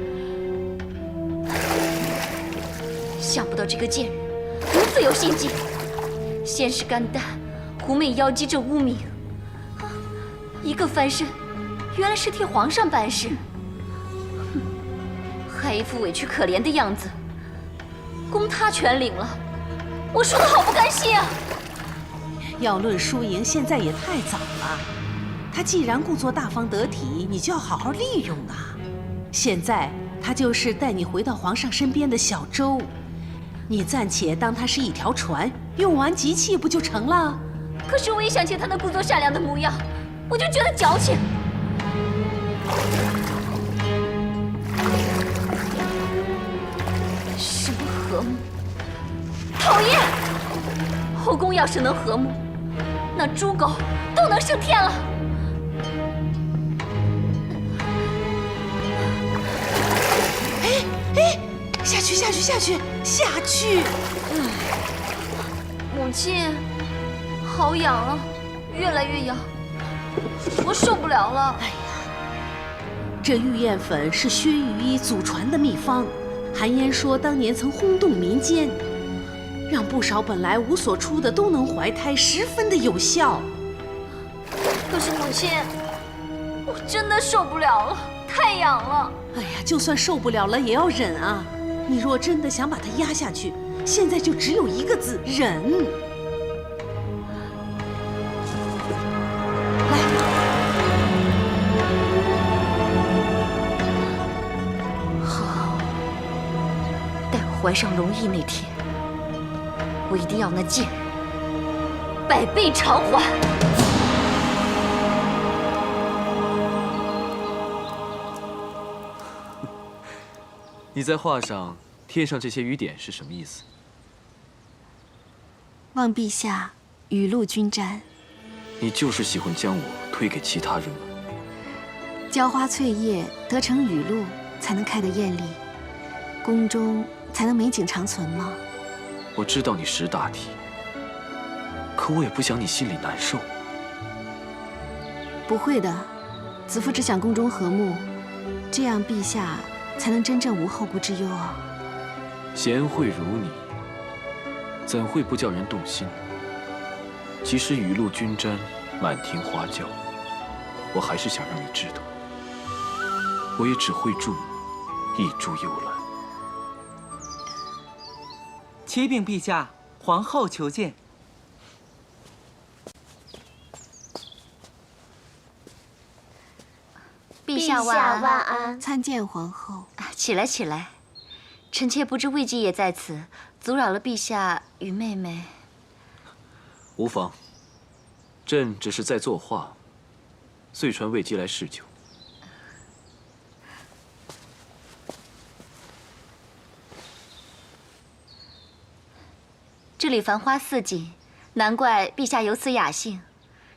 想不到这个贱人如此有心计，先是肝胆、狐媚妖姬这污名，一个翻身，原来是替皇上办事。还一副委屈可怜的样子。功他全领了，我输得好不甘心啊！要论输赢，现在也太早了。他既然故作大方得体，你就要好好利用啊。现在他就是带你回到皇上身边的小舟，你暂且当他是一条船，用完即弃不就成了？可是我一想起他那故作善良的模样，我就觉得矫情。什么和睦？讨厌！后宫要是能和睦，那猪狗都能升天了。哎，下去！母亲，好痒啊，越来越痒，我受不了了。哎呀，这玉燕粉是薛御医祖传的秘方，韩嫣说当年曾轰动民间，让不少本来无所出的都能怀胎，十分的有效。可是母亲，我真的受不了了，太痒了。哎呀，就算受不了了也要忍啊！你若真的想把它压下去，现在就只有一个字：忍。好，待我怀上龙翼那天，我一定要那贱人百倍偿还。你在画上贴上这些雨点是什么意思？望陛下雨露均沾。你就是喜欢将我推给其他人吗？浇花翠叶得成雨露，才能开得艳丽，宫中才能美景长存吗？我知道你识大体，可我也不想你心里难受。不会的，子父只想宫中和睦，这样陛下才能真正无后顾之忧啊！贤惠如你，怎会不叫人动心？即使雨露均沾，满庭花轿，我还是想让你知道，我也只会祝你一株幽兰。启禀陛下，皇后求见。陛下晚安。参见皇后。起来，起来。臣妾不知魏姬也在此，阻扰了陛下与妹妹。无妨，朕只是在作画，遂传魏姬来侍酒。这里繁花似锦，难怪陛下有此雅兴。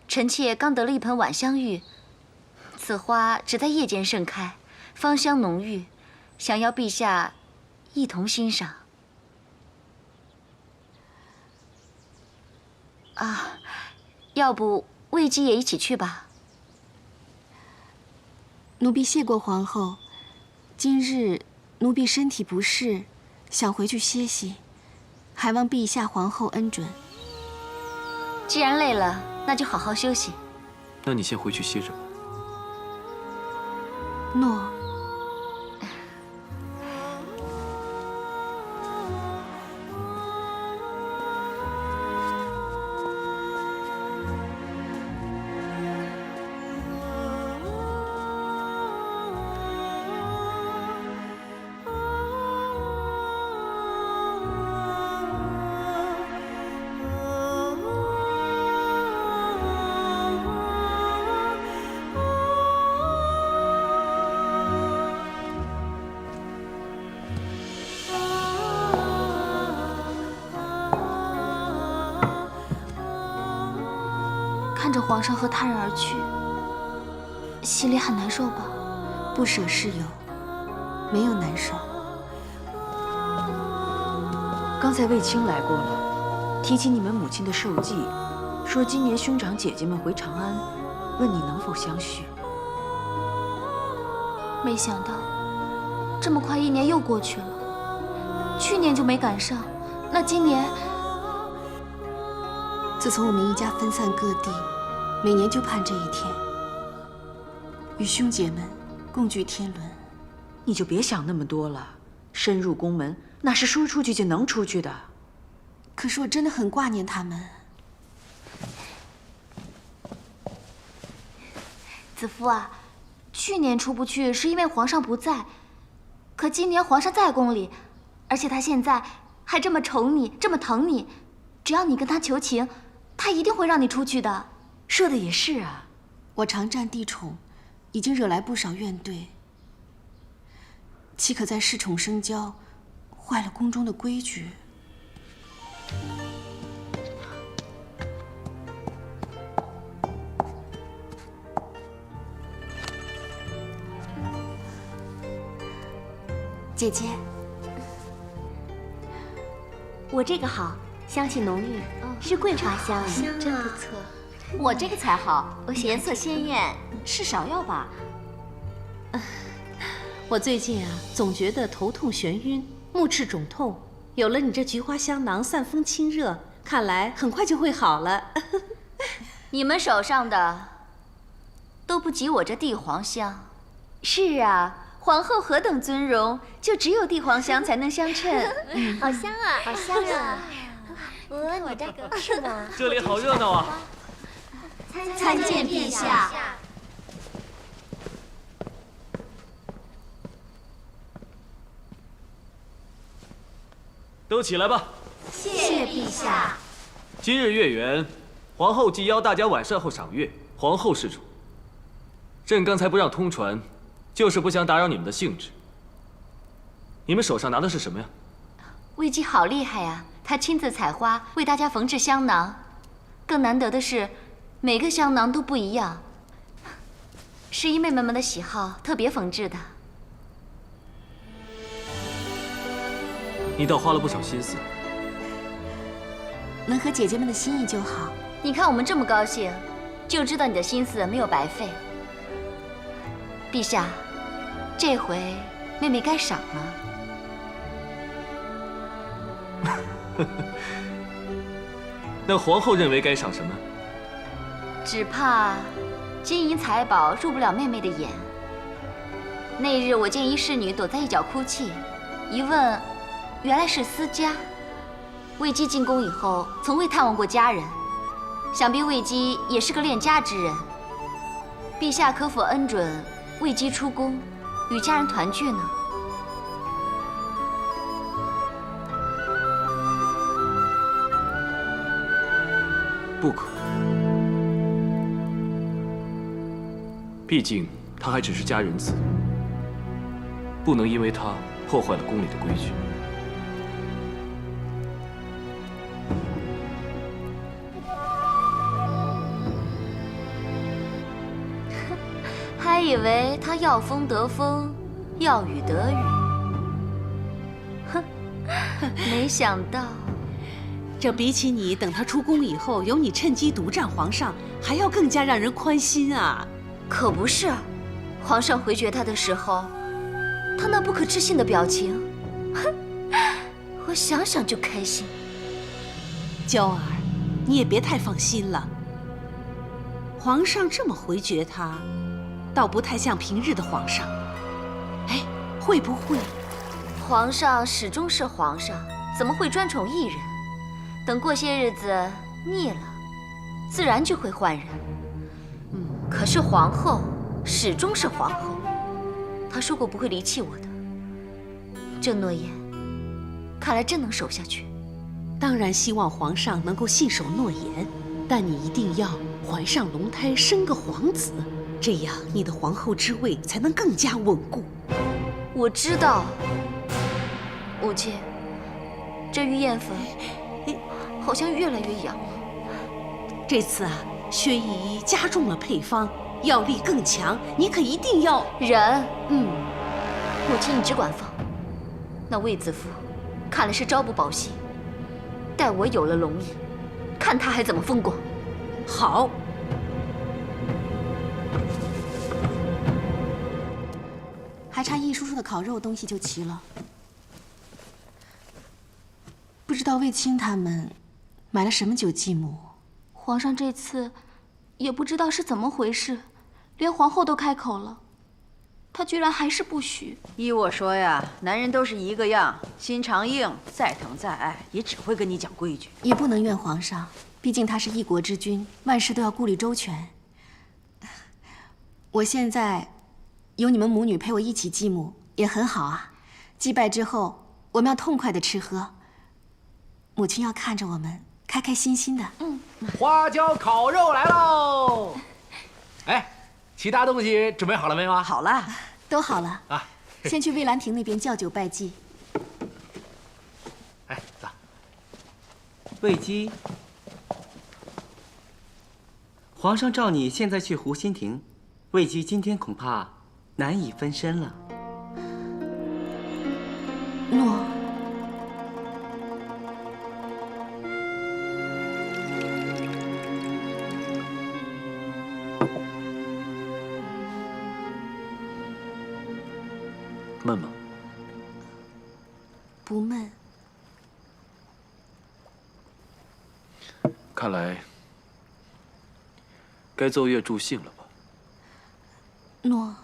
臣妾刚得了一盆晚香玉，此花只在夜间盛开，芳香浓郁，想要陛下一同欣赏。啊，要不魏姬也一起去吧？奴婢谢过皇后，今日奴婢身体不适，想回去歇息，还望陛下皇后恩准。既然累了，那就好好休息。那你先回去歇着吧。诺。看着皇上和他人而去，心里很难受吧？不舍是有，没有难受。刚才卫青来过了，提起你们母亲的寿祭，说今年兄长姐姐们回长安，问你能否相续。没想到，这么快1年又过去了。去年就没赶上，那今年……自从我们一家分散各地，每年就盼这一天，与兄姐们共聚天伦。你就别想那么多了。深入宫门，哪是说出去就能出去的？可是我真的很挂念他们。子夫啊，去年出不去是因为皇上不在，可今年皇上在宫里，而且他现在还这么宠你，这么疼你，只要你跟他求情，他一定会让你出去的。说的也是啊，我常占帝宠，已经惹来不少怨怼，岂可再恃宠生骄，坏了宫中的规矩？姐姐，我这个好，香气浓郁，是桂花香，真不错。我这个才好，颜色鲜艳，是芍药吧？我最近啊，总觉得头痛眩晕，目赤肿痛。有了你这菊花香囊，散风清热，看来很快就会好了。你们手上的都不及我这地黄香。是啊，皇后何等尊荣，就只有地黄香才能相称。好香啊，好香啊！你这个是吗？这里好热闹啊！参见陛下。都起来吧。谢陛下。今日月圆，皇后既邀大家晚膳后赏月，皇后是主。朕刚才不让通传，就是不想打扰你们的兴致。你们手上拿的是什么呀？魏姬好厉害呀，她亲自采花为大家缝制香囊。更难得的是，每个香囊都不一样，是依妹妹们的喜好特别缝制的。你倒花了不少心思。能合姐姐们的心意就好。你看我们这么高兴，就知道你的心思没有白费。陛下，这回妹妹该赏了。那皇后认为该赏什么？只怕金银财宝入不了妹妹的眼。那日我见一侍女躲在一角哭泣，一问，原来是私家。魏姬进宫以后，从未探望过家人，想必魏姬也是个恋家之人。陛下可否恩准魏姬出宫，与家人团聚呢？不可，毕竟她还只是家人子，不能因为她破坏了宫里的规矩。还以为她要风得风，要雨得雨，哼，没想到。这比起你等他出宫以后，由你趁机独占皇上，还要更加让人宽心啊！可不是，皇上回绝他的时候，他那不可置信的表情，哼，我想想就开心。娇儿，你也别太放心了。皇上这么回绝他，倒不太像平日的皇上。哎，会不会？皇上始终是皇上，怎么会专宠一人？等过些日子腻了，自然就会换人。可是皇后始终是皇后，她说过不会离弃我的，这诺言看来真能守下去。当然希望皇上能够信守诺言，但你一定要怀上龙胎，生个皇子，这样你的皇后之位才能更加稳固。我知道，母亲，这玉燕粉好像越来越痒了。这次啊，薛姨加重了配方，药力更强，你可一定要忍。母亲你只管放。那卫子夫看来是朝不保夕，待我有了龙印，看他还怎么风光。好。还差易叔叔的烤肉东西就齐了，不知道卫青他们买了什么酒继母？皇上这次也不知道是怎么回事，连皇后都开口了。他居然还是不许。依我说呀，男人都是一个样，心肠硬，再疼再爱，也只会跟你讲规矩。也不能怨皇上，毕竟他是一国之君，万事都要顾虑周全。我现在有你们母女陪我一起祭墓，也很好啊。祭拜之后，我们要痛快的吃喝，母亲要看着我们开开心心的。花椒烤肉来喽！哎，其他东西准备好了没有啊？好了，都好了啊。先去蔚兰亭那边叫酒拜祭。哎，走。魏姬，皇上召你现在去湖心亭，魏姬今天恐怕难以分身了。诺。闷吗？不闷。看来该奏乐助兴了吧？诺。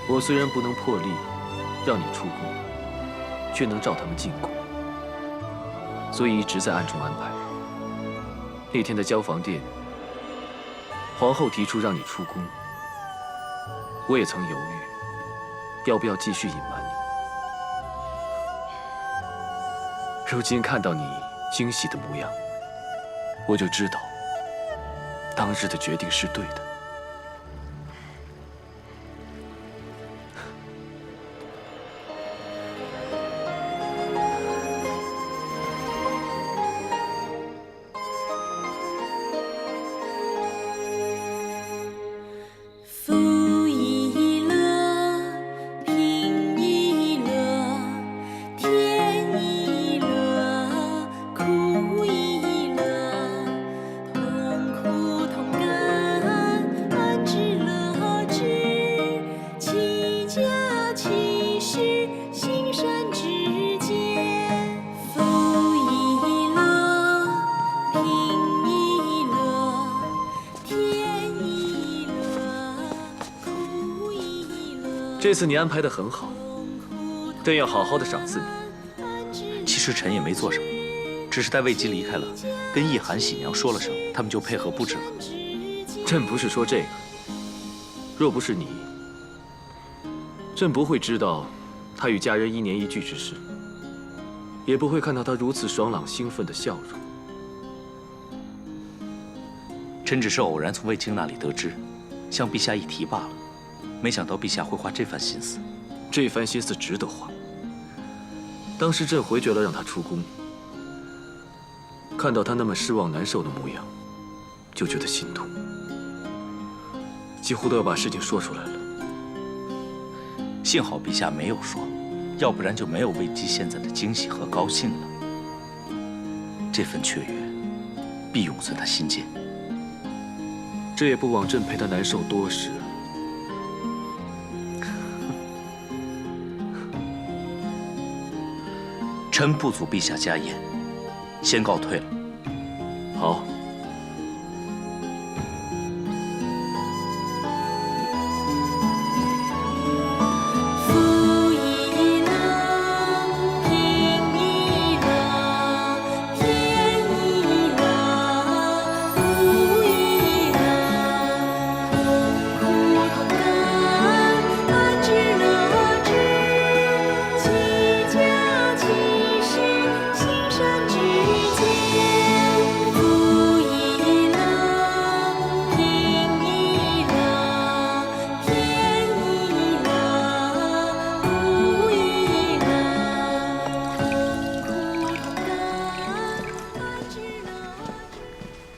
我虽然不能破例让你出宫，却能召他们进宫，所以一直在暗中安排。那天的交房殿，皇后提出让你出宫，我也曾犹豫，要不要继续隐瞒你。如今看到你惊喜的模样，我就知道，当日的决定是对的。这次你安排得很好，朕要好好的赏赐你。其实臣也没做什么，只是待魏姬离开了，跟懿涵、喜娘说了声，他们就配合布置了。朕不是说这个，若不是你，朕不会知道他与家人一年一聚之事，也不会看到他如此爽朗兴奋的笑容。臣只是偶然从卫青那里得知，向陛下一提罢了。没想到陛下会花这番心思，这番心思值得花。当时朕回绝了让他出宫，看到他那么失望难受的模样，就觉得心痛，几乎都要把事情说出来了。幸好陛下没有说，要不然就没有魏姬现在的惊喜和高兴了。这份雀跃，必永存他心间。这也不枉朕陪他难受多时。臣不阻陛下家宴，先告退了。好。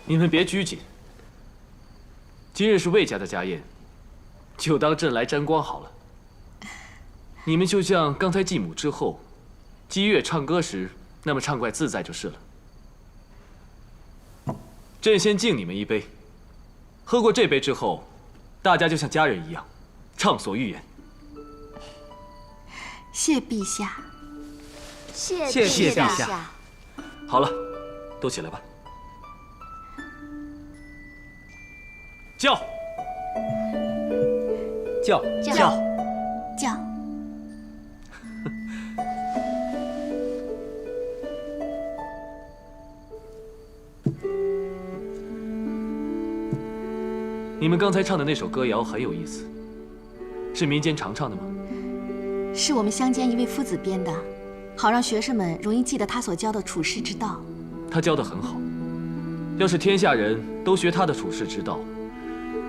你们别拘谨。今日是魏家的家宴，就当朕来沾光好了。你们就像刚才祭母之后，击乐唱歌时那么畅快自在就是了。朕先敬你们一杯，喝过这杯之后，大家就像家人一样，畅所欲言。谢陛下。谢陛下。好了，都起来吧。叫。你们刚才唱的那首歌谣很有意思，是民间常唱的吗？是我们乡间一位夫子编的，好让学生们容易记得他所教的处世之道。他教得很好，要是天下人都学他的处世之道，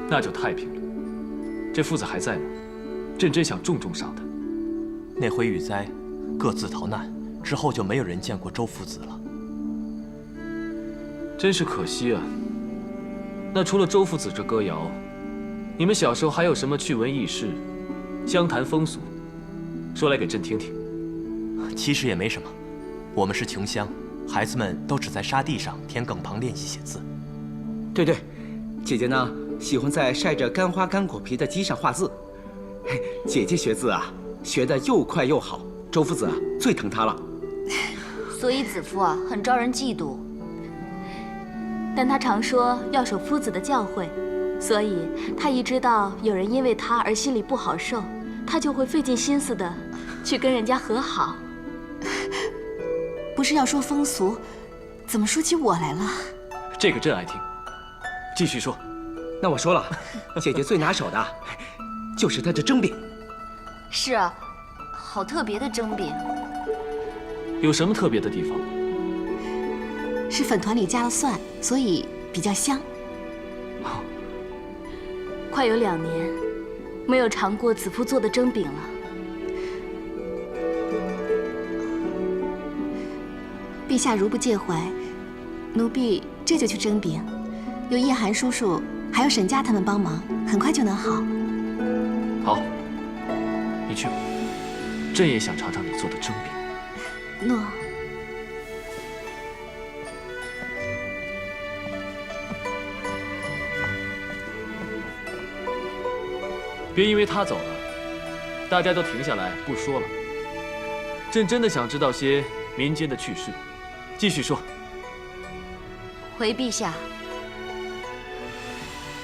那就太平了。这夫子还在吗？朕真想重重赏他。那回雨灾，各自逃难之后，就没有人见过周夫子了。真是可惜啊。那除了周夫子这歌谣，你们小时候还有什么趣闻轶事、湘谈风俗，说来给朕听听？其实也没什么，我们是穷乡，孩子们都只在沙地上填埂旁练习写字。对，姐姐呢喜欢在晒着干花干果皮的鸡上画字。姐姐学字啊，学得又快又好，周夫子啊最疼她了。所以子夫啊很招人嫉妒。但他常说要守夫子的教诲，所以他一知道有人因为他而心里不好受，他就会费尽心思的去跟人家和好。不是要说风俗，怎么说起我来了？这个朕爱听，继续说。那我说了，姐姐最拿手的就是她的蒸饼。是啊，好特别的蒸饼。有什么特别的地方？是粉团里加了蒜，所以比较香。快有2年没有尝过子夫做的蒸饼了。陛下如不介怀，奴婢这就去蒸饼，有叶寒叔叔还有沈家他们帮忙，很快就能好。好，你去吧，朕也想尝尝你做的蒸饼。诺。别因为他走了，大家都停下来不说了。朕真的想知道些民间的趣事，继续说。回陛下，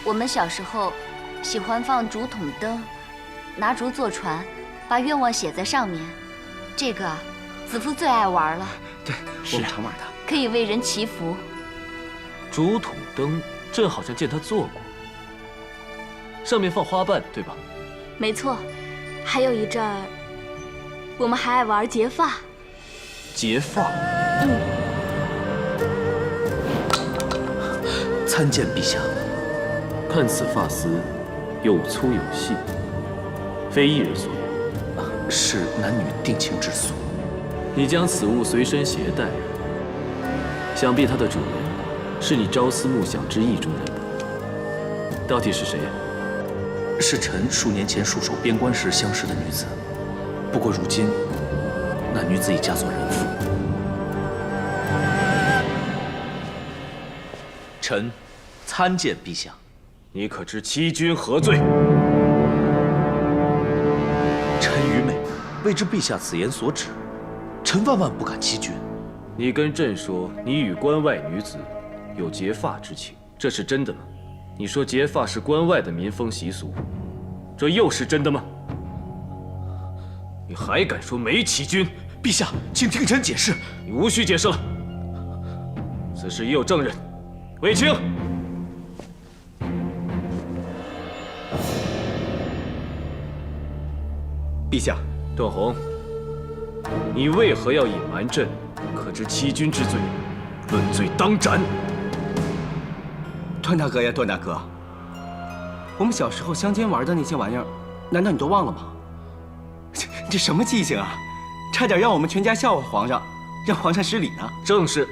我们小时候喜欢放竹筒灯，拿竹做船，把愿望写在上面。这个子夫最爱玩了。对，我们常玩的。可以为人祈福。竹筒灯，朕好像见他做过。上面放花瓣，对吧？没错，还有一阵儿，我们还爱玩结发。结发？参见陛下。看此发丝，有粗有细，非一人所有，是男女定情之俗。你将此物随身携带，想必它的主人是你朝思暮想之意中人吧？到底是谁呀？是臣数年前戍守边关时相识的女子，不过如今那女子已嫁作人妇。臣参见陛下。你可知欺君何罪？臣愚昧，未知陛下此言所指。臣万万不敢欺君。你跟朕说你与关外女子有结发之情，这是真的吗？你说结发是关外的民风习俗，这又是真的吗？你还敢说没欺君？陛下，请听臣解释。你无需解释了。此事已有证人，卫青。陛下，段宏，你为何要隐瞒朕？可知欺君之罪，论罪当斩。段大哥呀，段大哥，我们小时候乡间玩的那些玩意儿，难道你都忘了吗？这什么记性啊！差点让我们全家笑话皇上，让皇上失礼呢。正是，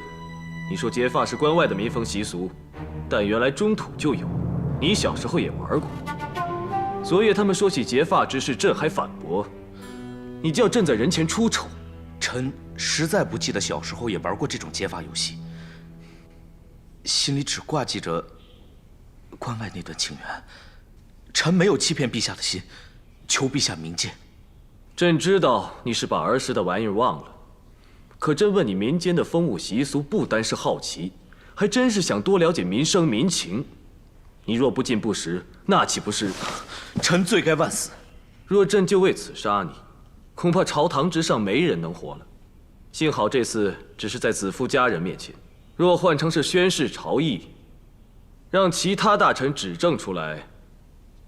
你说结发是关外的民风习俗，但原来中土就有，你小时候也玩过。昨夜他们说起结发之事，朕还反驳，你叫朕在人前出丑。臣实在不记得小时候也玩过这种结发游戏，心里只挂记着关外那段情缘。臣没有欺骗陛下的心，求陛下明鉴。朕知道你是把儿时的玩意儿忘了，可朕问你民间的风物习俗，不单是好奇，还真是想多了解民生民情。你若不尽不实，那岂不是……臣罪该万死。若朕就为此杀你，恐怕朝堂之上没人能活了。幸好这次只是在子夫家人面前，若换成是宣誓朝议，让其他大臣指证出来，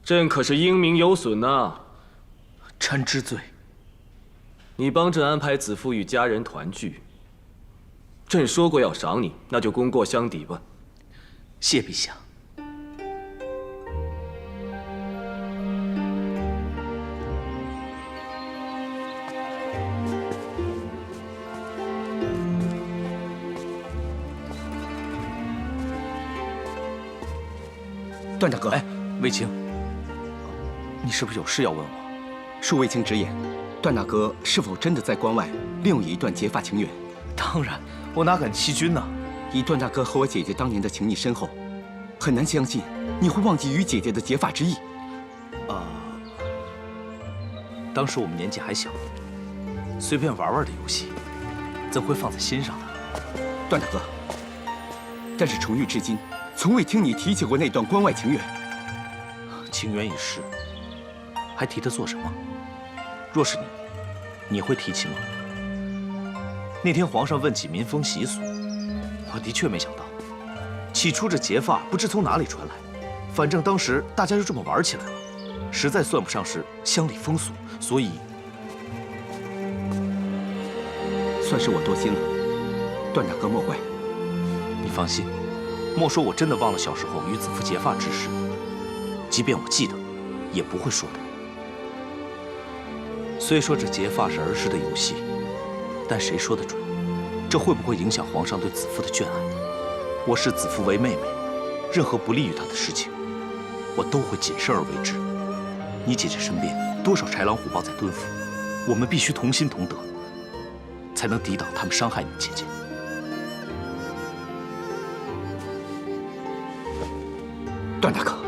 朕可是英名有损呐。臣知罪。你帮朕安排子夫与家人团聚，朕说过要赏你，那就功过相抵吧。谢陛下。段大哥，哎，卫青，你是不是有事要问我？恕卫青直言，段大哥是否真的在关外另有一段结发情缘？当然，我哪敢欺君呢？以段大哥和我姐姐当年的情谊深厚，很难相信你会忘记与姐姐的结发之意。当时我们年纪还小，随便玩玩的游戏，怎会放在心上呢？段大哥，但是重遇至今，从未听你提起过那段关外情缘。情缘已逝，还提它做什么？若是你，你会提起吗？那天皇上问起民风习俗，我的确没想到，起初这结发不知从哪里传来，反正当时大家就这么玩起来了，实在算不上是乡里风俗，所以算是我多心了，段大哥莫怪。你放心，莫说我真的忘了小时候与子夫结发之事，即便我记得，也不会说的。虽说这结发是儿时的游戏，但谁说得准，这会不会影响皇上对子夫的眷爱？我视子夫为妹妹，任何不利于她的事情，我都会谨慎而为之。你姐姐身边多少豺狼虎豹在蹲伏，我们必须同心同德，才能抵挡他们伤害你姐姐。段大哥，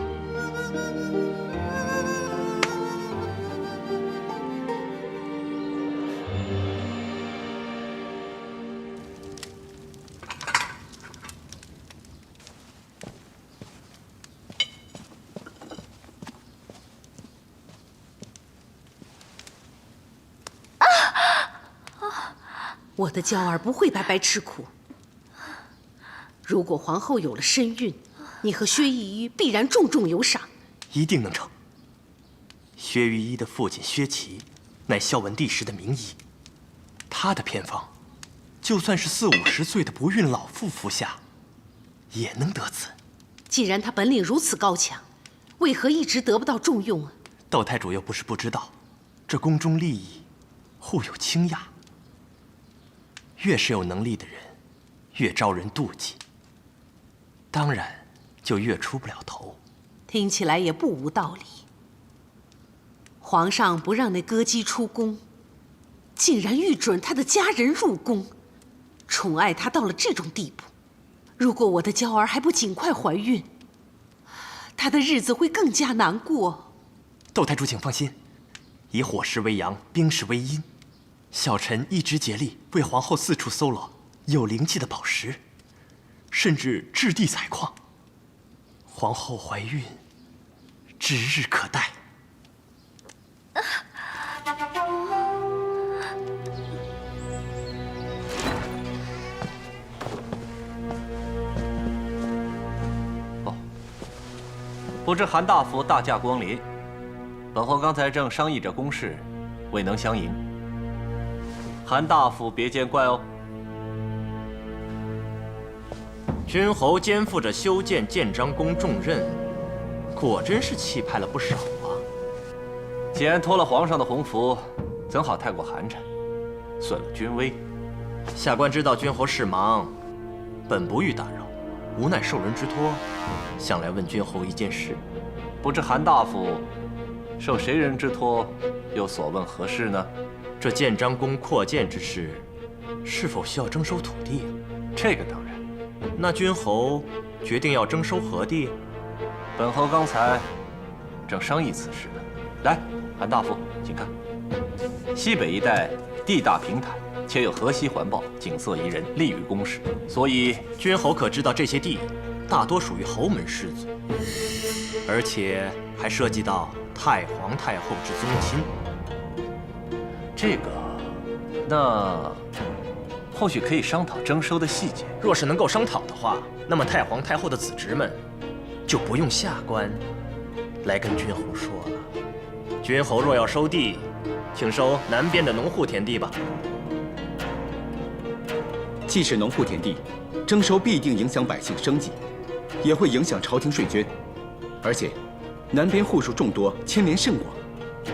我的娇儿不会白白吃苦。如果皇后有了身孕，你和薛御医必然重重有赏，一定能成。薛御医的父亲薛琦，乃孝文帝时的名医，他的偏方，就算是40、50岁的不孕老妇服下，也能得子。既然他本领如此高强，为何一直得不到重用啊？窦太主又不是不知道，这宫中利益，互有倾轧。越是有能力的人，越招人妒忌，当然就越出不了头。听起来也不无道理。皇上不让那歌姬出宫，竟然御准他的家人入宫，宠爱她到了这种地步。如果我的娇儿还不尽快怀孕，她的日子会更加难过。窦太主，请放心，以火石为阳，冰石为阴，小臣一直竭力为皇后四处搜罗有灵气的宝石，甚至置地采矿。皇后怀孕，指日可待。不知韩大夫大驾光临，本侯刚才正商议着公事，未能相迎。韩大夫别见怪哦。君侯肩负着修建建章宫重任，果真是气派了不少啊。既然托了皇上的鸿福，怎好太过寒碜，损了君威。下官知道君侯事忙，本不欲打扰，无奈受人之托，想来问君侯一件事。不知韩大夫受谁人之托，又所问何事呢？这建章宫扩建之事，是否需要征收土地？这个当然。那君侯决定要征收何地？本侯刚才正商议此事呢。来，韩大夫，请看，西北一带地大平坦，且有河西环抱，景色宜人，利于宫室。所以君侯可知道，这些地大多属于侯门氏族，而且还涉及到太皇太后之宗亲。这个，那或许可以商讨征收的细节。若是能够商讨的话，那么太皇太后的子侄们就不用下官来跟君侯说了。君侯若要收地，请收南边的农户田地吧。既是农户田地，征收必定影响百姓生计，也会影响朝廷税捐。而且，南边户数众多，牵连甚广，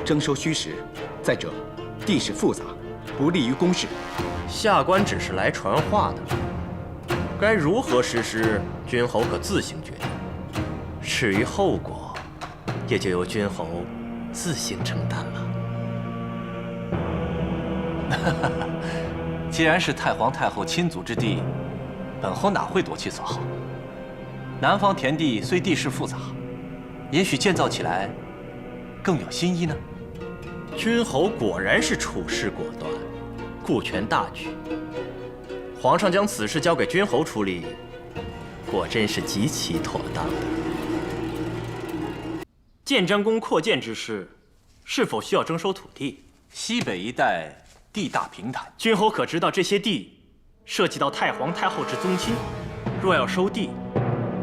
征收虚实。再者，地势复杂，不利于公事。下官只是来传话的，该如何实施，君侯可自行决定。至于后果，也就由君侯自行承担了。既然是太皇太后亲族之地，本侯哪会夺其所好？南方田地虽地势复杂，也许建造起来更有新意呢。君侯果然是处事果断，顾全大局。皇上将此事交给君侯处理，果真是极其妥当的。建章宫扩建之事，是否需要征收土地？西北一带地大平坦，君侯可知道这些地涉及到太皇太后之宗亲？若要收地，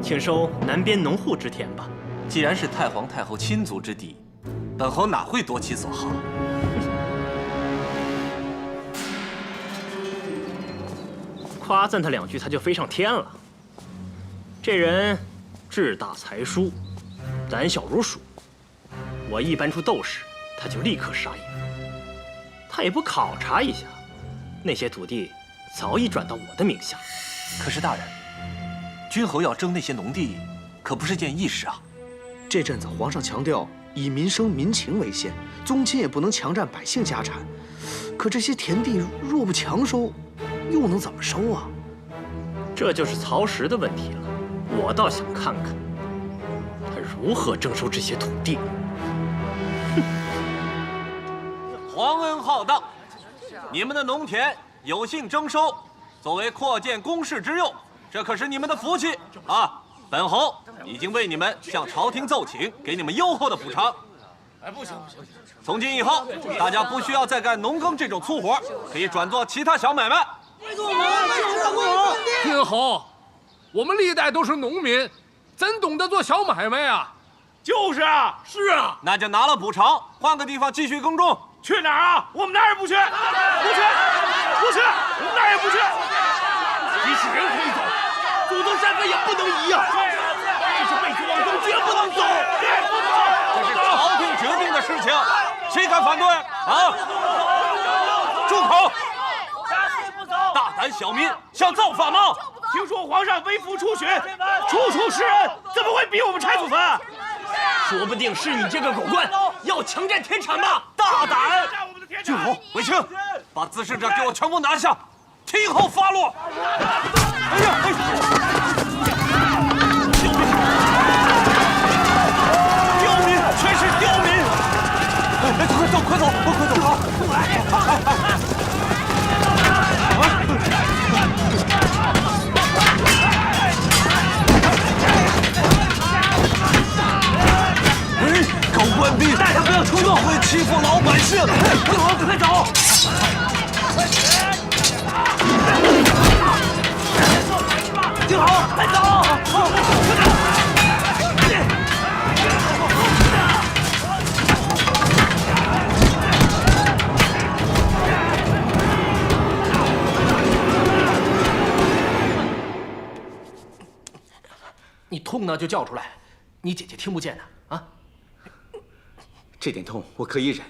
请收南边农户之田吧。既然是太皇太后亲族之地，本侯哪会夺其所好？夸赞他两句，他就飞上天了。这人志大才疏，胆小如鼠。我一搬出斗士，他就立刻杀眼。他也不考察一下，那些土地早已转到我的名下。可是大人，君侯要征那些农地，可不是件易事啊。这阵子皇上强调以民生民情为先，宗亲也不能强占百姓家产。可这些田地若不强收，又能怎么收啊？这就是曹石的问题了。我倒想看看他如何征收这些土地。皇恩浩荡，你们的农田有幸征收，作为扩建宫室之用，这可是你们的福气啊！本侯已经为你们向朝廷奏请，给你们优厚的补偿。哎，不行不行，从今以后，大家不需要再干农耕这种粗活，可以转做其他小买卖。君侯，我们历代都是农民，怎懂得做小买卖啊？就是啊，是啊，那就拿了补偿，换个地方继续耕种。去哪儿啊？我们哪儿也不去，不去，不去，我们哪儿也不去。即使人可以走，祖宗山河也不能移啊！这是背弃王宗，绝不能走。这是朝廷决定的事情，谁敢反对啊？住口！大胆小民，想造反吗？听说皇上微服出巡，处处施恩，怎么会逼我们拆祖坟？说不定是你这个狗官要强占田产吧！大胆！郡侯，韦青，把滋事者给我全部拿下，听候发落。哎呀！刁民，全是刁民！哎，快走，快走，快走！好。狗官兵，大家不要冲动，会欺负老百姓。快走！听好，快走！你痛呢就叫出来，你姐姐听不见的啊。这点痛我可以忍，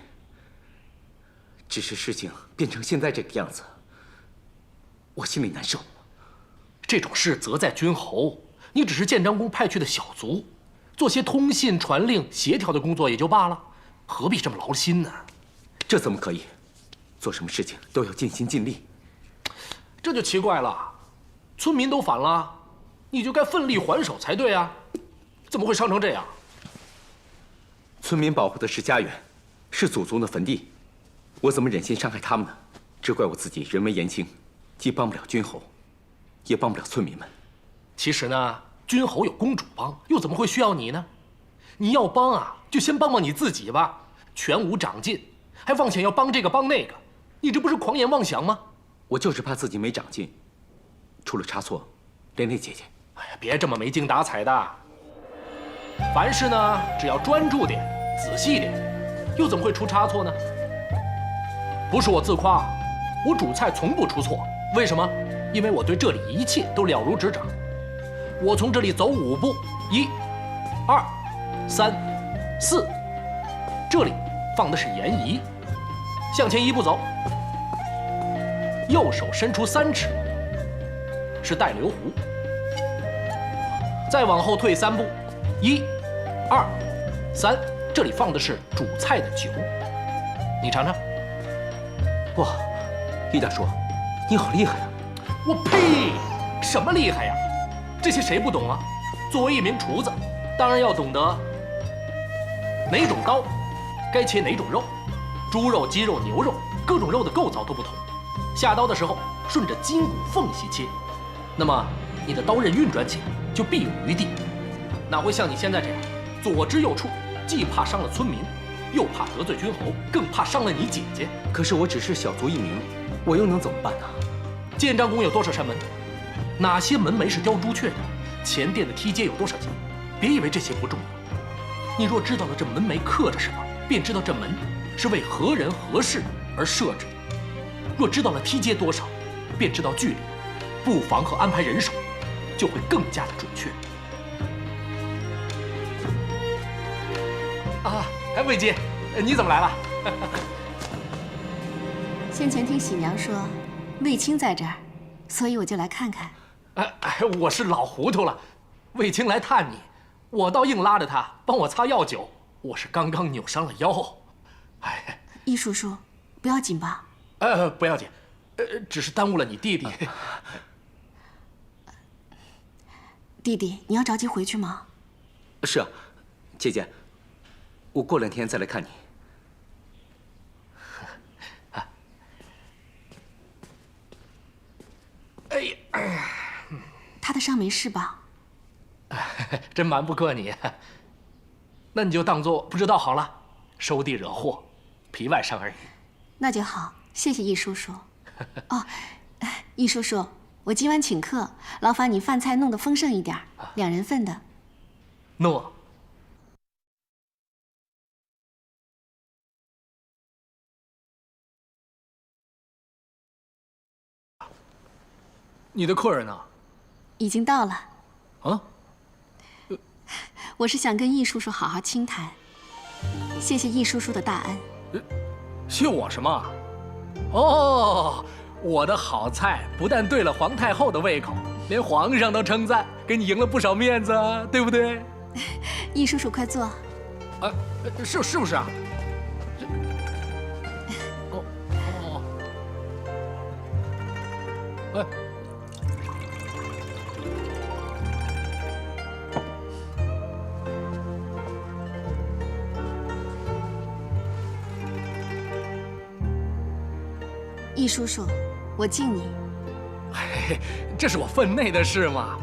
只是事情变成现在这个样子，我心里难受。这种事责在君侯，你只是建章公派去的小卒，做些通信、传令、协调的工作也就罢了，何必这么劳心呢？这怎么可以？做什么事情都要尽心尽力。这就奇怪了，村民都反了，你就该奋力还手才对啊，怎么会伤成这样？村民保护的是家园，是祖宗的坟地，我怎么忍心伤害他们呢？只怪我自己人微言轻，既帮不了君侯，也帮不了村民们。其实呢，君侯有公主帮，又怎么会需要你呢？你要帮啊，就先帮帮你自己吧，全无长进，还妄想要帮这个帮那个，你这不是狂言妄想吗？我就是怕自己没长进，出了差错，连累姐姐。哎呀，别这么没精打采的。凡事呢，只要专注点、仔细点，又怎么会出差错呢？不是我自夸，我煮菜从不出错。为什么？因为我对这里一切都了如指掌。我从这里走5步，1、2、3、4，这里放的是盐仪。向前1步走，右手伸出3尺，是带流壶。再往后退3步，1、2、3，这里放的是煮菜的酒。你尝尝。哇，易大叔，你好厉害呀！我呸！什么厉害呀？这些谁不懂啊？作为一名厨子，当然要懂得哪种刀该切哪种肉，猪肉、鸡肉、牛肉，各种肉的构造都不同。下刀的时候顺着筋骨缝隙切，那么你的刀刃运转起来就必有余地，哪会像你现在这样左支右绌，既怕伤了村民，又怕得罪君侯，更怕伤了你姐姐。可是我只是小卒一名，我又能怎么办呢？建章宫有多少扇门？哪些门楣是雕朱雀的？前殿的梯阶有多少级？别以为这些不重要。你若知道了这门楣刻着什么，便知道这门是为何人何事而设置的。若知道了梯阶多少，便知道距离、布防和安排人手，就会更加的准确。啊，魏姬，你怎么来了？先前听喜娘说，卫青在这儿，所以我就来看看。我是老糊涂了，卫青来探你，我倒硬拉着他帮我擦药酒，我是刚刚扭伤了腰。哎，易叔叔，不要紧吧？不要紧，只是耽误了你弟弟。弟弟，你要着急回去吗？是啊，姐姐，我过2天再来看你。哎呀，他的伤没事吧？真瞒不过你，那你就当做不知道好了，收地惹祸，皮外伤而已。那就好，谢谢易叔叔。哦，易叔叔，我今晚请客，劳烦你饭菜弄得丰盛一点，2人份的。诺。你的客人呢？已经到了。啊？我是想跟易叔叔好好倾谈，谢谢易叔叔的大恩。谢我什么？哦，我的好菜不但对了皇太后的胃口，连皇上都称赞，给你赢了不少面子，对不对？易叔叔快坐。啊，是不是啊？哎。易叔叔，我敬你。嘿，这是我分内的事嘛，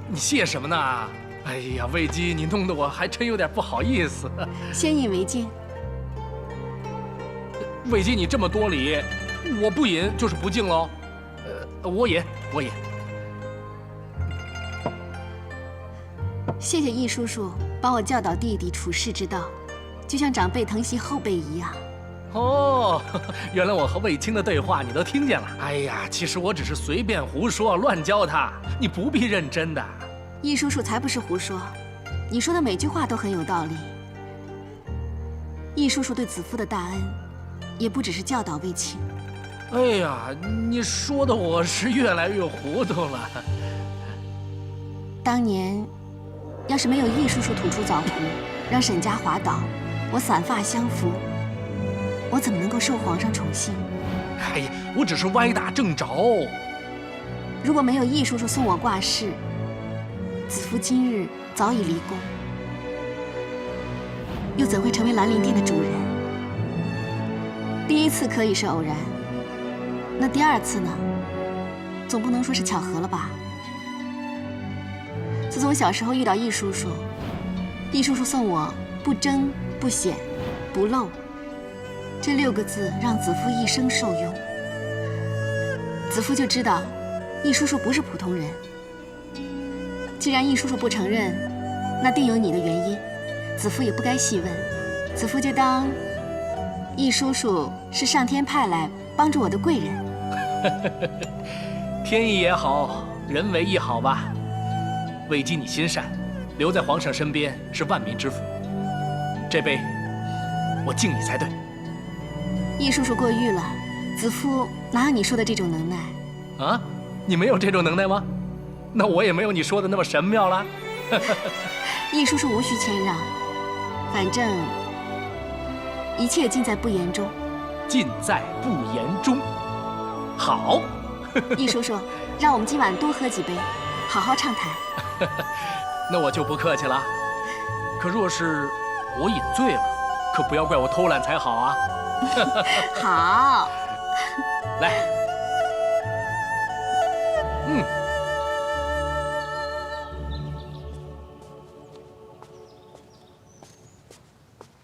你谢什么呢？哎呀，魏姬，你弄得我还真有点不好意思。先饮为敬。魏姬，你这么多礼，我不饮就是不敬喽。我饮。谢谢易叔叔帮我教导弟弟处世之道，就像长辈疼惜后辈一样。哦，原来我和卫青的对话你都听见了。哎呀，其实我只是随便胡说，乱教他，你不必认真的。易叔叔才不是胡说，你说的每句话都很有道理。易叔叔对子夫的大恩，也不只是教导卫青。哎呀，你说的我是越来越糊涂了。当年要是没有易叔叔吐出枣核，让沈家滑倒，我散发相扶，我怎么能够受皇上宠幸？哎呀，我只是歪打正着。如果没有易叔叔送我挂饰，子夫今日早已离宫，又怎会成为兰陵殿的主人？第一次可以是偶然，那第二次呢？总不能说是巧合了吧？自从小时候遇到易叔叔，易叔叔送我不争不显不露这6个字，让子夫一生受用。子夫就知道易叔叔不是普通人。既然易叔叔不承认，那定有你的原因，子夫也不该细问。子夫就当易叔叔是上天派来帮助我的贵人。天意也好，人为亦好吧。魏姬你心善，留在皇上身边是万民之福。这杯我敬你才对。易叔叔过誉了，子夫哪有你说的这种能耐？啊，你没有这种能耐吗？那我也没有你说的那么神妙啦。易叔叔无需谦让，反正一切尽在不言中。尽在不言中。好。易叔叔，让我们今晚多喝几杯，好好畅谈。那我就不客气了。可若是我饮醉了，可不要怪我偷懒才好啊。好。来。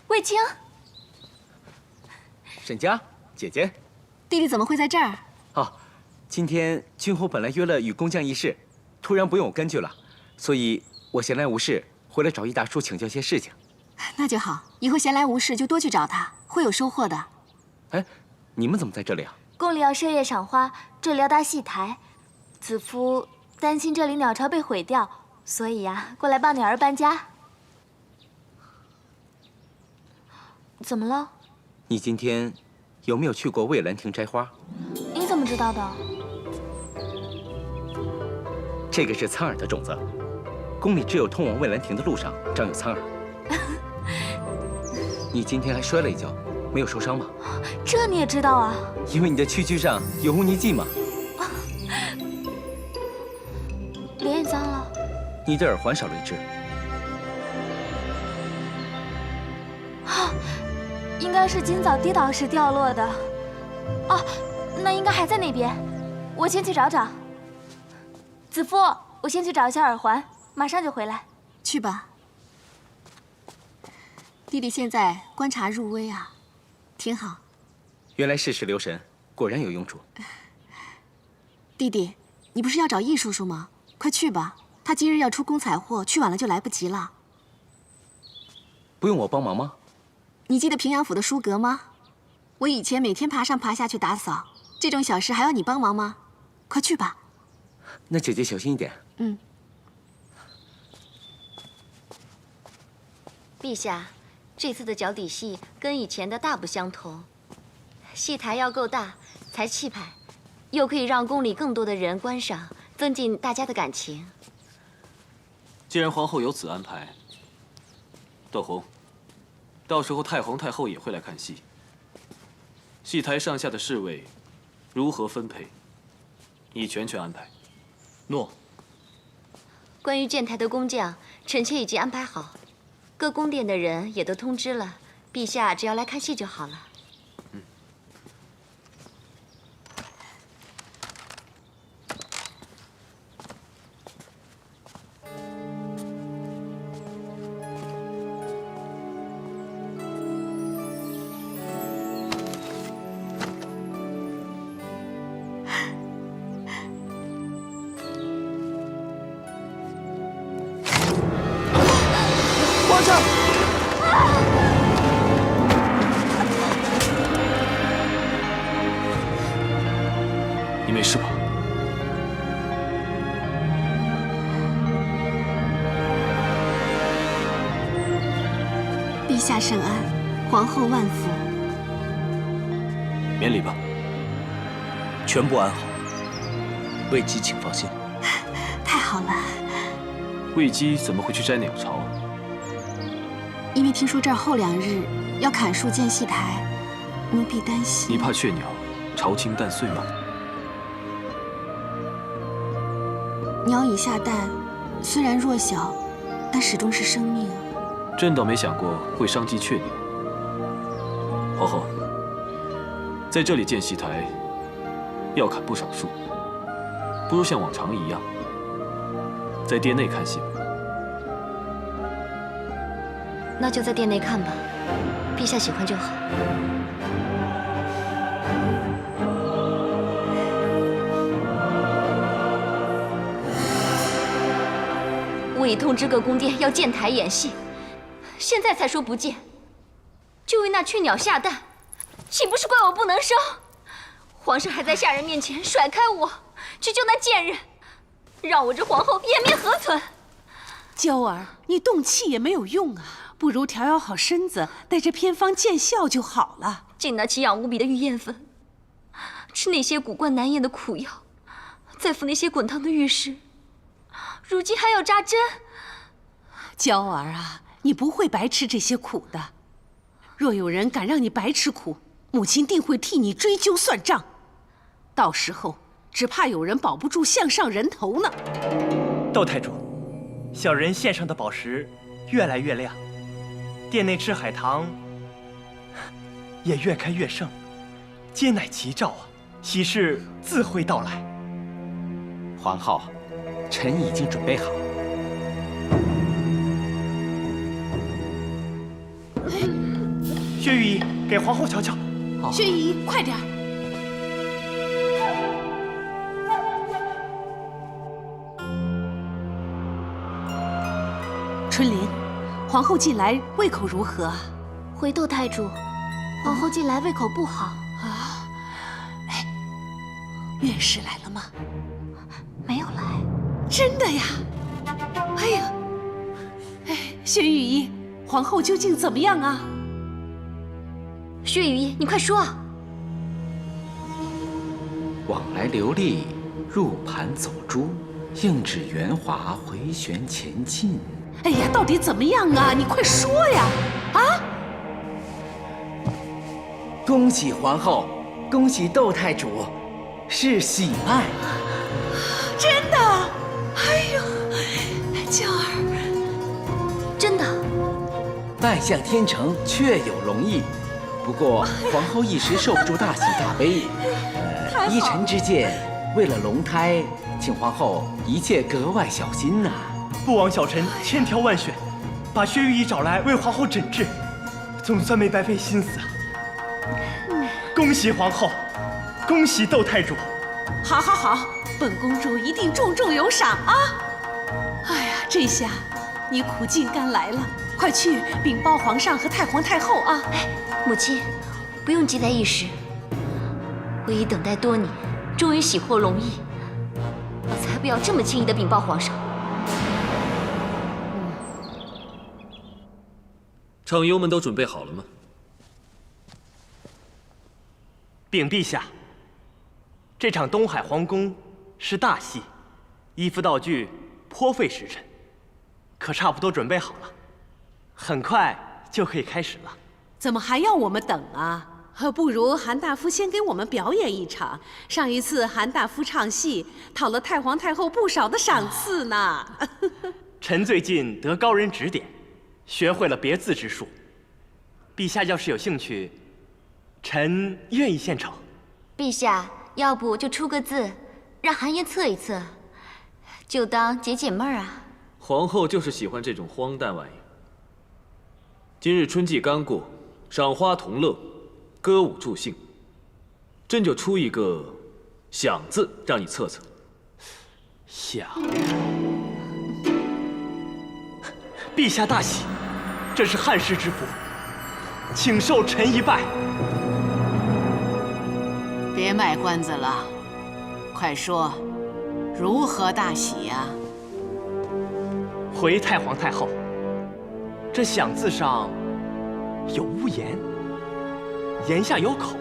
卫青，沈家姐姐，弟弟怎么会在这儿？哦，今天君侯本来约了与工匠议事，突然不用我跟去了，所以我闲来无事回来找易大叔请教些事情。那就好，以后闲来无事就多去找他，会有收获的。哎，你们怎么在这里啊？宫里要设夜赏花，这里要搭戏台，子夫担心这里鸟巢被毁掉，所以呀，过来帮女儿搬家。怎么了？你今天有没有去过蔚兰亭摘花？你怎么知道的？这个是苍耳的种子，宫里只有通往蔚兰亭的路上长有苍耳。你今天还摔了一跤，没有受伤吗？这你也知道啊？因为你的躯躯上有污泥迹嘛。脸也脏了。你的耳环少了一只。应该是今早跌倒时掉落的。哦，那应该还在那边，我先去找找。子夫，我先去找一下耳环，马上就回来。去吧。弟弟现在观察入微啊，挺好。原来事事留神，果然有用处。弟弟，你不是要找易叔叔吗？快去吧，他今日要出宫采货，去晚了就来不及了。不用我帮忙吗？你记得平阳府的书阁吗？我以前每天爬上爬下去打扫，这种小事还要你帮忙吗？快去吧。那姐姐小心一点。嗯。陛下，这次的脚底戏跟以前的大不相同，戏台要够大才气派，又可以让宫里更多的人观赏，增进大家的感情。既然皇后有此安排，窦红。到时候太皇太后也会来看戏，戏台上下的侍卫如何分配，你全权安排。诺。关于建台的工匠，臣妾已经安排好，各宫殿的人也都通知了，陛下只要来看戏就好了。你没事吧？陛下圣安，皇后万福。免礼吧。全部安好，魏姬请放心。太好了。魏姬怎么会去摘鸟巢？因为听说这儿后2日要砍树建戏台，奴婢担心。你怕雀鸟巢清蛋碎吗？鸟蚁下蛋，虽然弱小，但始终是生命啊。朕倒没想过会伤及雀鸟。皇后，在这里建戏台，要砍不少树，不如像往常一样，在殿内看戏吧。那就在殿内看吧，陛下喜欢就好。我已通知各宫殿要建台演戏，现在才说不建，就为那雀鸟下蛋，岂不是怪我不能生？皇上还在下人面前甩开我，去救那贱人，让我这皇后颜面何存？娇儿，你动气也没有用啊，不如调养好身子，带着偏方见效就好了。进那奇痒无比的玉燕粉，吃那些古怪难咽的苦药，再服那些滚烫的玉石，如今还要扎针。娇儿啊，你不会白吃这些苦的。若有人敢让你白吃苦，母亲定会替你追究算账。到时候只怕有人保不住项上人头呢。窦太主，小人献上的宝石越来越亮，殿内赤海棠也越开越盛，皆乃吉兆啊！喜事自会到来。皇后，臣已经准备好。薛御医，给皇后瞧瞧。薛御医，快点儿！春林，皇后近来胃口如何？回窦太主，皇后近来胃口不好啊。哎，院士来了吗？没有来。真的呀？哎呀，哎，薛御医，皇后究竟怎么样啊？薛御医，你快说啊！往来流利，入盘走珠，应指圆滑，回旋前进。哎呀，到底怎么样啊？你快说呀！啊！恭喜皇后，恭喜窦太主，是喜脉。真的？哎呦，娇儿，真的。拜相天成，确有容易。不过皇后一时受不住大喜大悲，依臣之见，为了龙胎，请皇后一切格外小心呐。不枉小臣千挑万选，把薛御医找来为皇后诊治，总算没白费心思啊！恭喜皇后，恭喜窦太主！好，好，好，本公主一定重重有赏啊！哎呀，这下你苦尽甘来了，快去禀报皇上和太皇太后啊！哎，母亲，不用急在一时，我已等待多年，终于喜获龙翼，我才不要这么轻易的禀报皇上。唱优们都准备好了吗？禀陛下，这场东海皇宫是大戏，衣服道具颇费时辰，可差不多准备好了，很快就可以开始了。怎么还要我们等啊？不如韩大夫先给我们表演一场。上一次韩大夫唱戏，讨了太皇太后不少的赏赐呢。臣最近得高人指点，学会了别字之术。陛下要是有兴趣，臣愿意献丑。陛下，要不就出个字，让韩爷测一测，就当解解闷儿啊。皇后就是喜欢这种荒诞玩意。今日春季刚过，赏花同乐，歌舞助兴，朕就出一个“享”字，让你测测。享。陛下大喜，这是汉室之福，请受臣一拜。别卖关子了，快说，如何大喜呀？回太皇太后，这“享”字上有屋檐，檐下有口，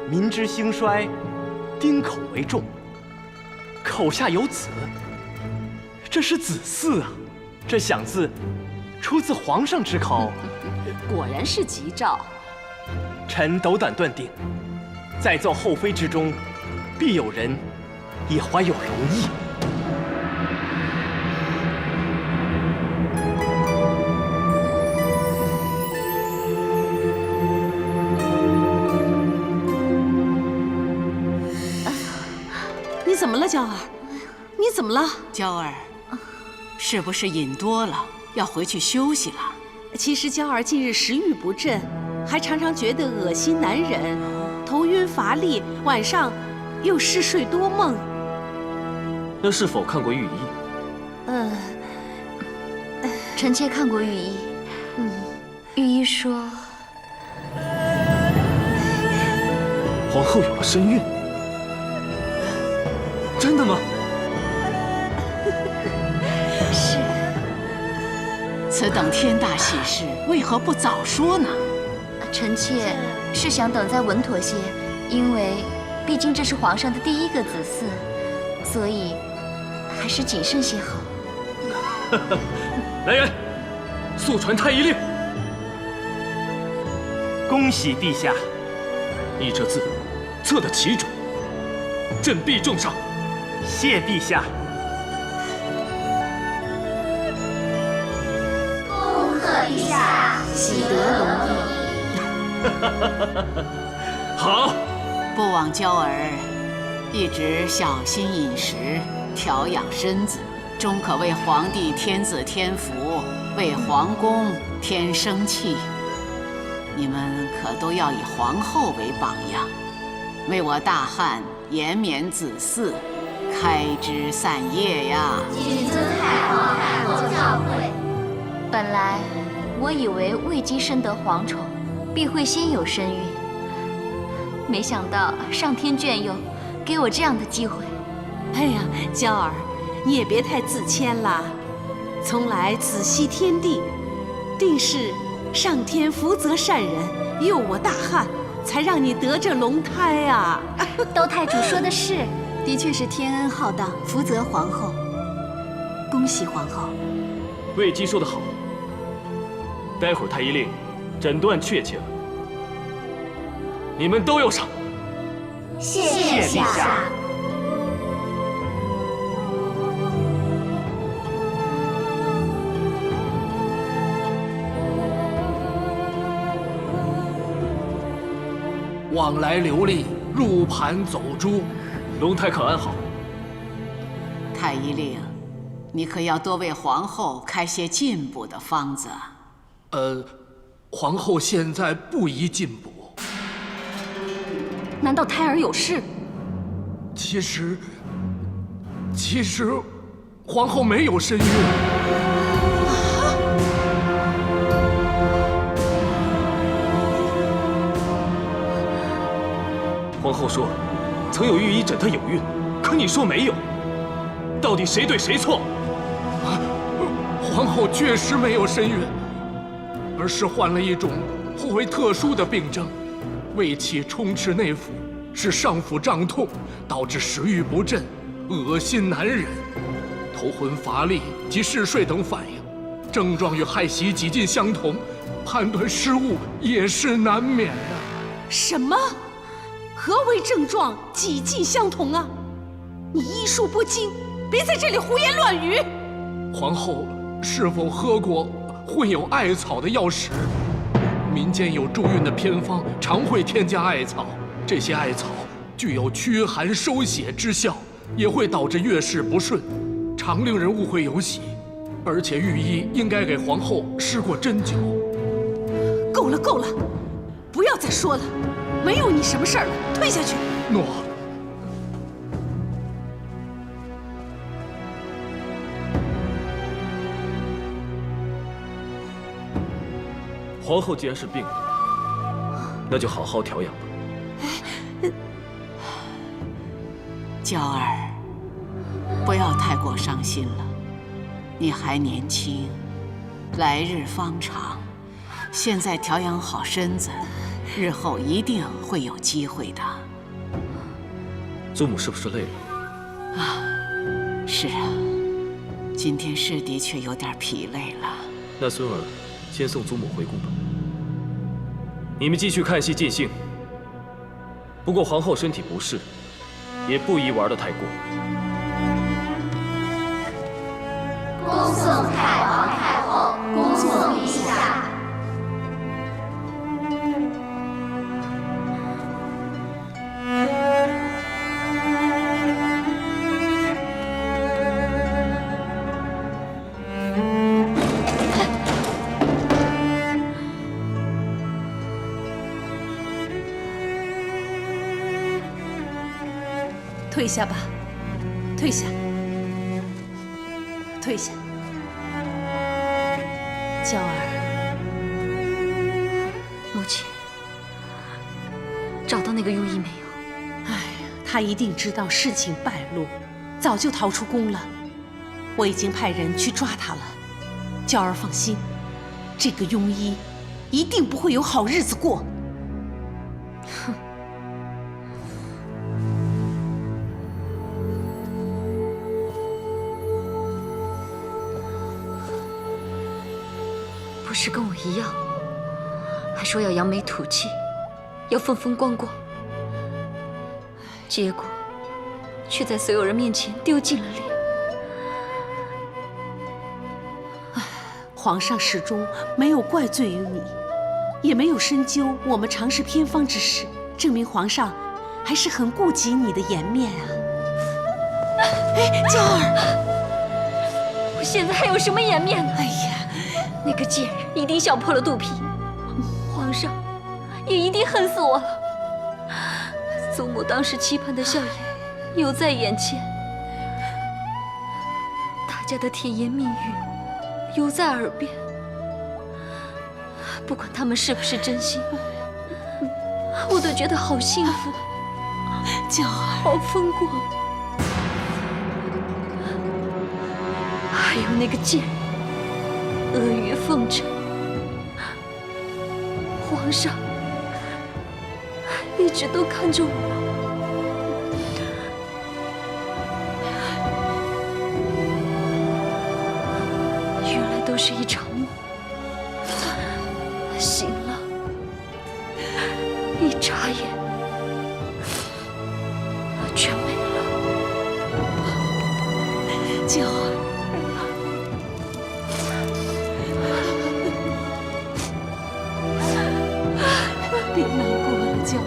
民之兴衰，丁口为重。口下有子，这是子嗣啊！这响字出自皇上之口，果然是吉兆。臣斗胆断定，在奏后妃之中，必有人也怀有容意。你怎么了，娇儿？你怎么了？娇儿，是不是饮多了，要回去休息了？其实娇儿近日食欲不振，还常常觉得恶心难忍，头晕乏力，晚上又嗜睡多梦。那是否看过御医？臣妾看过御医，御医说皇后有了身孕，真的吗？是。此等天大喜事，为何不早说呢？臣妾是想等再稳妥些，因为毕竟这是皇上的第一个子嗣，所以还是谨慎些好。来人，速传太医令。恭喜陛下！你这字测得奇准，朕必重赏。谢陛下。恭贺陛下，喜得龙翼。好，不枉娇儿一直小心饮食，调养身子，终可为皇帝添子添福，为皇宫添生气。你们可都要以皇后为榜样，为我大汉延绵子嗣，开枝散叶呀！谨遵太皇太后教诲。本来我以为未姬深得皇宠，必会先有身孕，没想到上天眷佑，给我这样的机会。哎呀，娇儿，你也别太自谦啦。从来子息天地，定是上天福泽善人，佑我大汉，才让你得这龙胎啊！窦太主说的是，的确是天恩浩荡，福泽皇后。恭喜皇后。魏姬说得好，待会儿太医令诊断确切了，你们都有赏。谢陛下。往来流利，入盘走珠，龙胎可安好？太医令，你可要多为皇后开些进补的方子。皇后现在不宜进补。难道胎儿有事？其实，皇后没有身孕。皇后说，曾有御医诊她有孕，可你说没有，到底谁对谁错？皇后确实没有身孕，而是患了一种颇为特殊的病症，胃气充斥内腑，使上腹胀痛，导致食欲不振、恶心难忍、头昏乏力及嗜睡等反应，症状与害喜几近相同，判断失误也是难免的。什么？何为症状几近相同啊？你医术不精，别在这里胡言乱语。皇后是否喝过混有艾草的药食？民间有助孕的偏方，常会添加艾草。这些艾草具有驱寒收血之效，也会导致月事不顺，常令人误会有喜。而且御医应该给皇后施过针灸。够了，够了，不要再说了，没有你什么事儿了，退下去。诺。皇后既然是病了，那就好好调养吧。娇儿，不要太过伤心了，你还年轻，来日方长，现在调养好身子，日后一定会有机会的。祖母是不是累了？啊，是啊，今天是的确有点疲累了。那孙儿，先送祖母回宫吧。你们继续看戏尽兴。不过皇后身体不适，也不宜玩得太过。恭送太皇太后，恭送陛下。退下吧，退下，退下。娇儿，母亲，找到那个庸医没有？哎呀，他一定知道事情败露，早就逃出宫了。我已经派人去抓他了。娇儿放心，这个庸医一定不会有好日子过。哼。不是跟我一样，还说要扬眉吐气，要风风光光，结果却在所有人面前丢尽了脸。皇上始终没有怪罪于你，也没有深究我们常侍偏方之事，证明皇上还是很顾及你的颜面啊。哎，娇儿，我现在还有什么颜面呢？哎呀！那个贱人一定笑破了肚皮，皇上也一定恨死我了。祖母当时期盼的笑颜犹在眼前，大家的甜言蜜语犹在耳边。不管他们是不是真心，我都觉得好幸福，娇儿，好风光。还有那个贱人。阿谀奉承，皇上一直都看着我，原来都是一场梦。醒了，一眨眼，全没了。娇儿。别难过了，娇儿。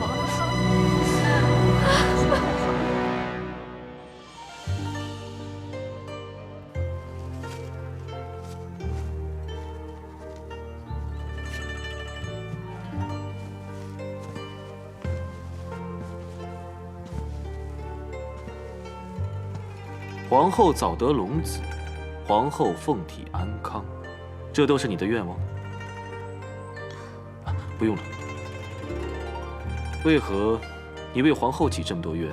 皇后早得龙子，皇后凤体安康，这都是你的愿望？不用了。为何你为皇后起这么多愿，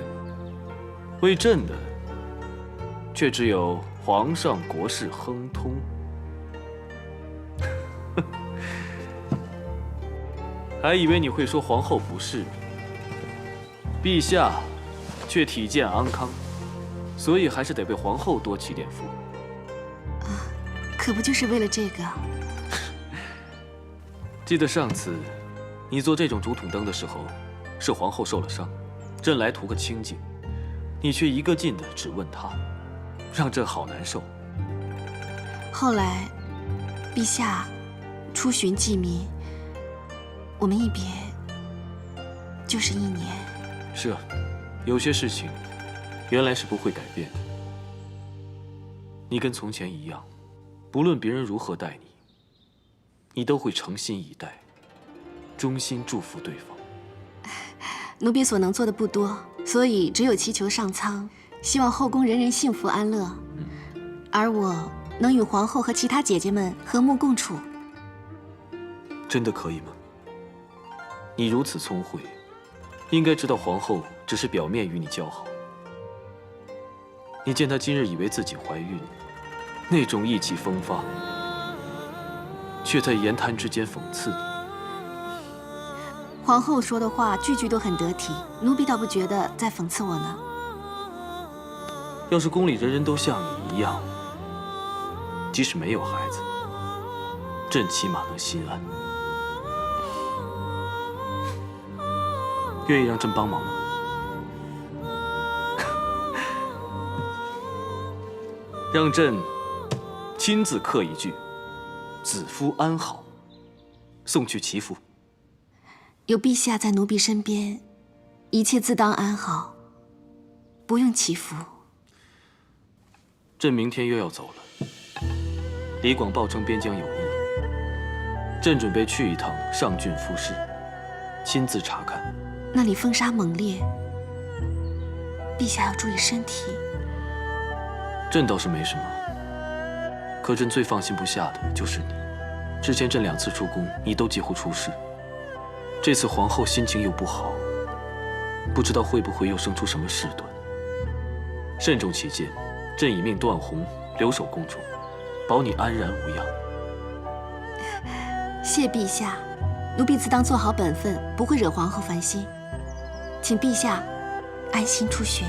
为朕的却只有皇上国事亨通？还以为你会说皇后不是，陛下却体健安康，所以还是得为皇后多祈点福。可不就是为了这个？记得上次你做这种竹筒灯的时候，是皇后受了伤，朕来图个清静，你却一个劲的只问她，让朕好难受。后来，陛下出巡济民，我们一别就是1年。是啊，有些事情原来是不会改变的。你跟从前一样，不论别人如何待你，你都会诚心以待，衷心祝福对方。奴婢所能做的不多，所以只有祈求上苍，希望后宫人人幸福安乐，而我能与皇后和其他姐姐们和睦共处。真的可以吗？你如此聪慧，应该知道皇后只是表面与你交好。你见她今日以为自己怀孕，那种意气风发，却在言谈之间讽刺你。皇后说的话句句都很得体，奴婢倒不觉得在讽刺我呢。要是宫里人人都像你一样，即使没有孩子，朕起码能心安。愿意让朕帮忙吗？让朕亲自刻一句“子夫安好”，送去祈福。有陛下在奴婢身边，一切自当安好，不用祈福。朕明天又要走了。李广报称边疆有异，朕准备去一趟上郡夫市，亲自查看。那里风沙猛烈，陛下要注意身体。朕倒是没什么，可朕最放心不下的就是你。之前朕2次出宫，你都几乎出事。这次皇后心情又不好，不知道会不会又生出什么事端。慎重起见，朕已命段宏留守宫中，保你安然无恙。谢陛下，奴婢自当做好本分，不会惹皇后烦心。请陛下安心出巡。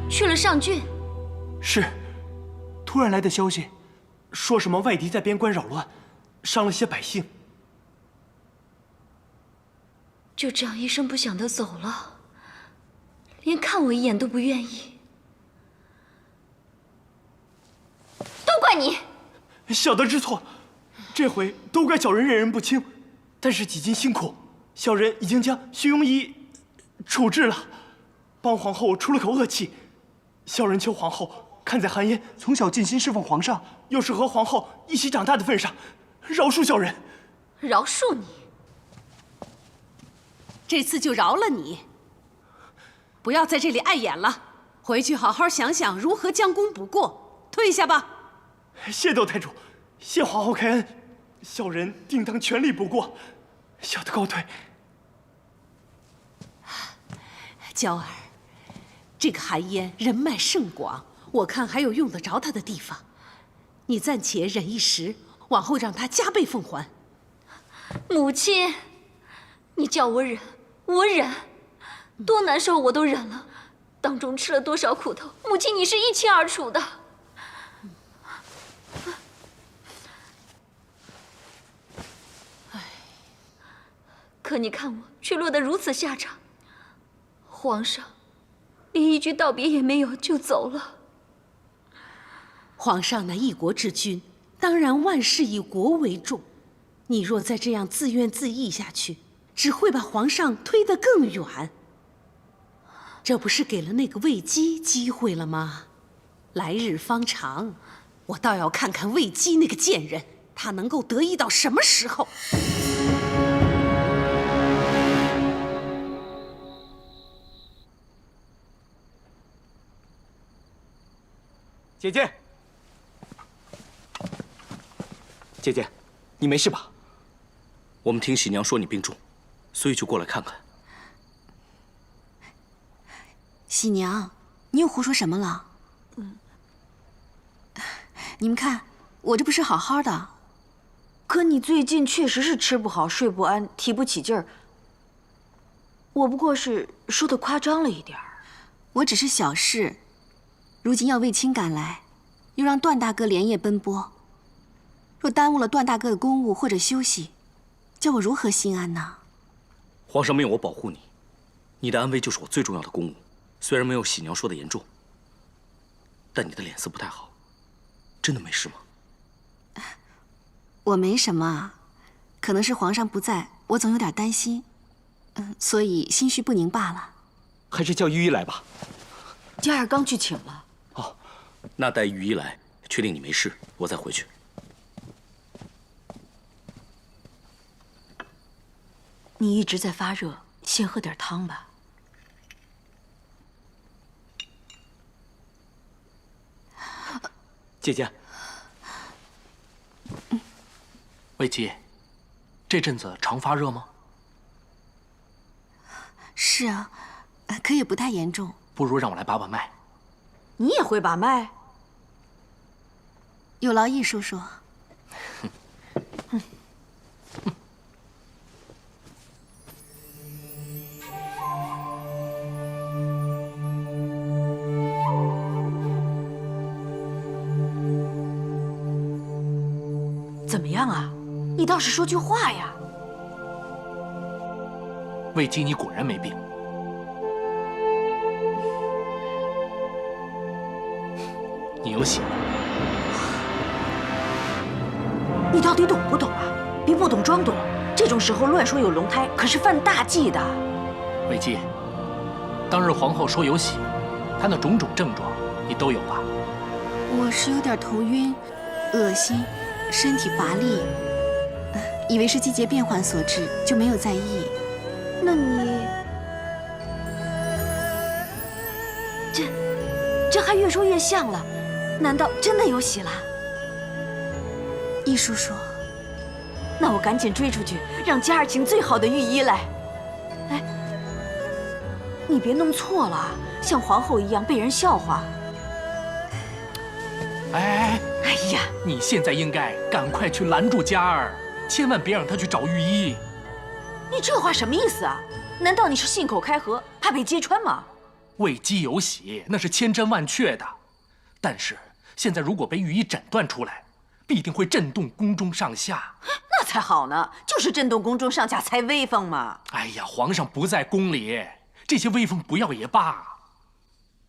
去了上郡。是，突然来的消息，说什么外敌在边关扰乱，伤了些百姓。就这样一声不响的走了，连看我一眼都不愿意。都怪你！小的知错，这回都怪小人认人不清。但是几经辛苦，小人已经将徐庸仪处置了，帮皇后出了口恶气。小人求皇后看在韩嫣从小尽心侍奉皇上，又是和皇后一起长大的份上，饶恕小人。饶恕你？这次就饶了你，不要在这里碍眼了，回去好好想想如何将功补过，退下吧。谢窦太主，谢皇后开恩，小人定当全力补过，小的告退。娇儿，这个韩嫣人脉甚广，我看还有用得着她的地方，你暂且忍一时，往后让她加倍奉还。母亲，你叫我忍，我忍，多难受我都忍了，当中吃了多少苦头，母亲你是一清二楚的。可你看我却落得如此下场，皇上连一句道别也没有就走了。皇上乃一国之君，当然万事以国为重。你若再这样自怨自艾下去，只会把皇上推得更远。这不是给了那个魏姬机会了吗？来日方长，我倒要看看魏姬那个贱人，她能够得意到什么时候。姐姐，姐姐，你没事吧？我们听喜娘说你病重，所以就过来看看。喜娘，你又胡说什么了？你们看，我这不是好好的。可你最近确实是吃不好、睡不安、提不起劲儿。我不过是说的夸张了一点儿。我只是小事。如今要卫青赶来，又让段大哥连夜奔波，若耽误了段大哥的公务或者休息，叫我如何心安呢？皇上命我保护你，你的安危就是我最重要的公务。虽然没有喜娘说的严重，但你的脸色不太好，真的没事吗？我没什么，可能是皇上不在，我总有点担心，所以心绪不宁罢了。还是叫御医来吧。佳儿刚去请了。哦，那待御医来，确定你没事，我再回去。你一直在发热，先喝点汤吧。姐姐，魏姬，这阵子常发热吗？是啊，可也不太严重。不如让我来把把脉。你也会把脉？有劳易叔叔。怎么样啊？你倒是说句话呀！魏姬，你果然没病。你有喜了。你到底懂不懂啊？别不懂装懂，这种时候乱说有龙胎，可是犯大忌的。魏姬，当日皇后说有喜，她那种种症状你都有吧？我是有点头晕、恶心、身体乏力，以为是季节变换所致，就没有在意。那你这还越说越像了，难道真的有喜了？易叔说，那我赶紧追出去，让嘉儿请最好的御医来。哎，你别弄错了，像皇后一样被人笑话。哎呀，你现在应该赶快去拦住嘉儿，千万别让她去找御医。你这话什么意思啊？难道你是信口开河，怕被揭穿吗？魏姬有喜，那是千真万确的，但是现在如果被御医诊断出来，必定会震动宫中上下。那才好呢，就是震动宫中上下才威风嘛。哎呀，皇上不在宫里，这些威风不要也罢。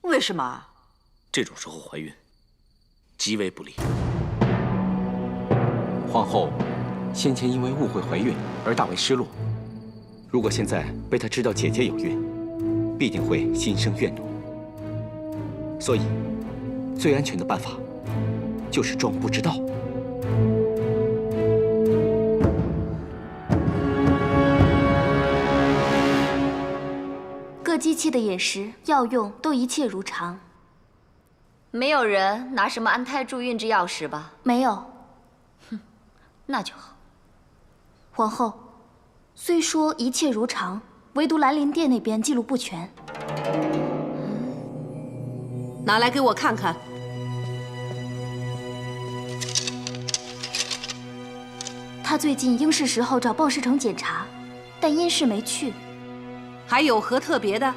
为什么？这种时候怀孕，极为不利。皇后先前因为误会怀孕而大为失落，如果现在被她知道姐姐有孕，必定会心生怨怒。所以，最安全的办法就是装不知道。各机器的饮食、药用都一切如常，没有人拿什么安胎助孕之药食吧？没有。哼，那就好。皇后，虽说一切如常，唯独兰陵殿那边记录不全。拿来给我看看。他最近应是时候找鲍世成检查，但因事没去。还有何特别的？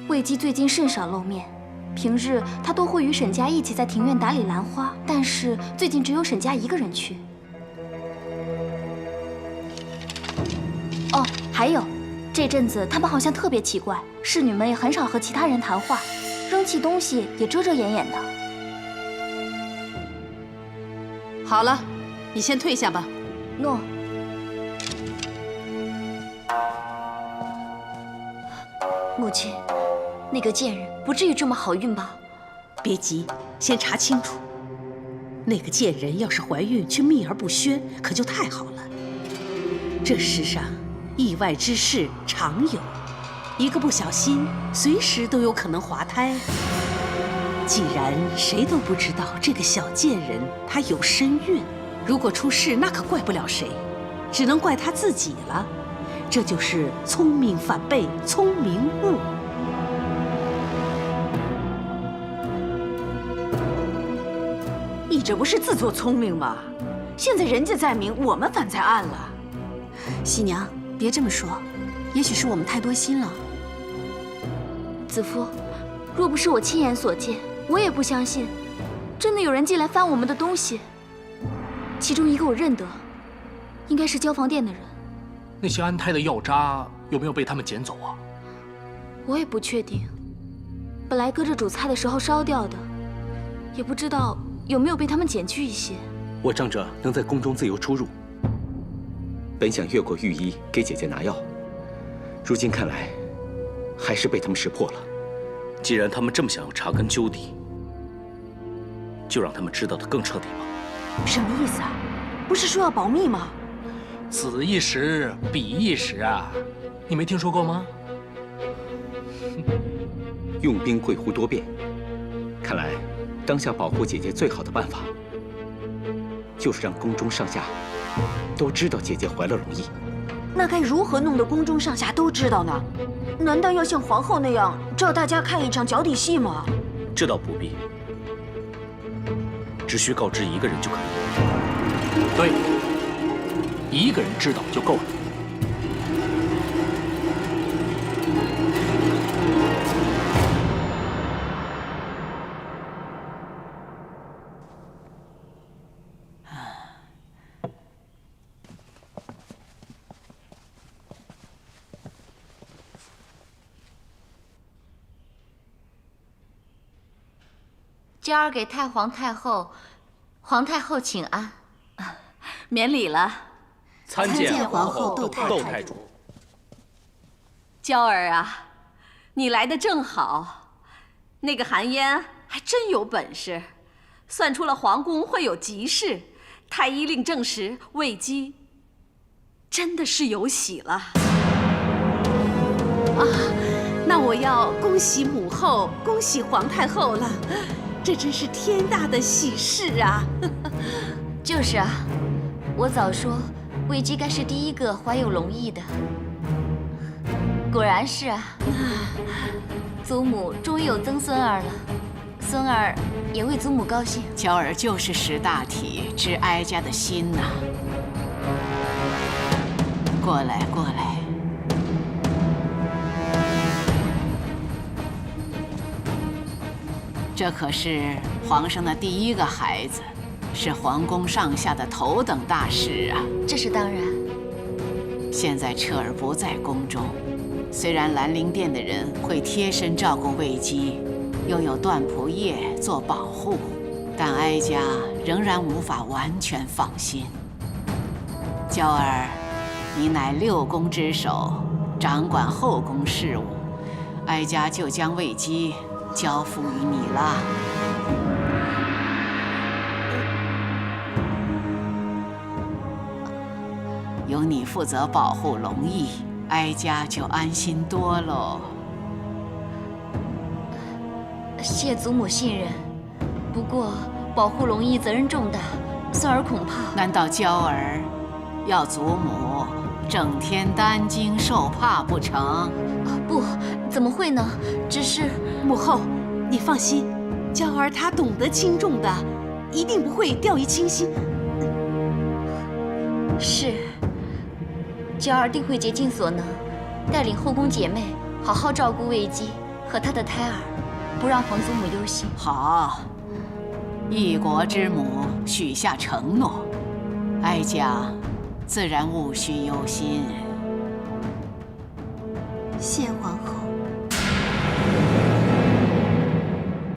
魏姬最近甚少露面，平日她都会与沈家一起在庭院打理兰花，但是最近只有沈家一个人去。哦，还有，这阵子他们好像特别奇怪，侍女们也很少和其他人谈话，扔弃东西也遮遮掩掩的。好了，你先退下吧。诺。母亲，那个贱人不至于这么好运吧？别急，先查清楚。那个贱人要是怀孕却秘而不宣，可就太好了。这世上意外之事常有，一个不小心，随时都有可能滑胎。既然谁都不知道这个小贱人她有身孕，如果出事，那可怪不了谁，只能怪她自己了。这就是聪明反被聪明误。你这不是自作聪明吗？现在人家在明，我们反在暗了。喜娘，别这么说，也许是我们太多心了。子夫，若不是我亲眼所见，我也不相信，真的有人进来翻我们的东西。其中一个我认得，应该是交房店的人。那些安胎的药渣有没有被他们捡走啊？我也不确定，本来搁着煮菜的时候烧掉的，也不知道有没有被他们捡去一些。我仗着能在宫中自由出入，本想越过御医给姐姐拿药，如今看来，还是被他们识破了。既然他们这么想要查根究底，就让他们知道的更彻底吧。什么意思啊？不是说要保密吗？此一时，彼一时啊，你没听说过吗？用兵贵乎多变，看来当下保护姐姐最好的办法，就是让宫中上下都知道姐姐怀了龙裔。那该如何弄得宫中上下都知道呢？难道要像皇后那样照大家看一场脚底戏吗？这倒不必，只需告知一个人就可以了。对，一个人知道就够了。娇儿给太皇太后、皇太后请安。免礼了。参见皇后窦太主。娇儿啊，你来的正好。那个韩嫣还真有本事，算出了皇宫会有急事。太医令证实，魏姬真的是有喜了。啊，那我要恭喜母后，恭喜皇太后了。这真是天大的喜事啊！就是啊，我早说魏姬该是第一个怀有龙裔的。果然是啊，祖母终于有曾孙儿了，孙儿也为祖母高兴。娇儿就是识大体，知哀家的心呐。过来，过来。这可是皇上的第一个孩子，是皇宫上下的头等大事啊！这是当然。现在彻儿不在宫中，虽然兰陵殿的人会贴身照顾魏姬，又有段仆夜做保护，但哀家仍然无法完全放心。娇儿，你乃6宫之首，掌管后宫事务，哀家就将魏姬交付于你了。由你负责保护龙翼，哀家就安心多喽。谢祖母信任，不过保护龙翼责任重大，孙儿恐怕……难道娇儿要祖母整天担惊受怕不成？不，怎么会呢？只是母后，你放心，娇儿她懂得轻重的，一定不会掉以轻心。是，娇儿定会竭尽所能，带领后宫姐妹好好照顾魏姬和她的胎儿，不让皇祖母忧心。好，一国之母许下承诺，哀家自然无需忧心。谢皇后。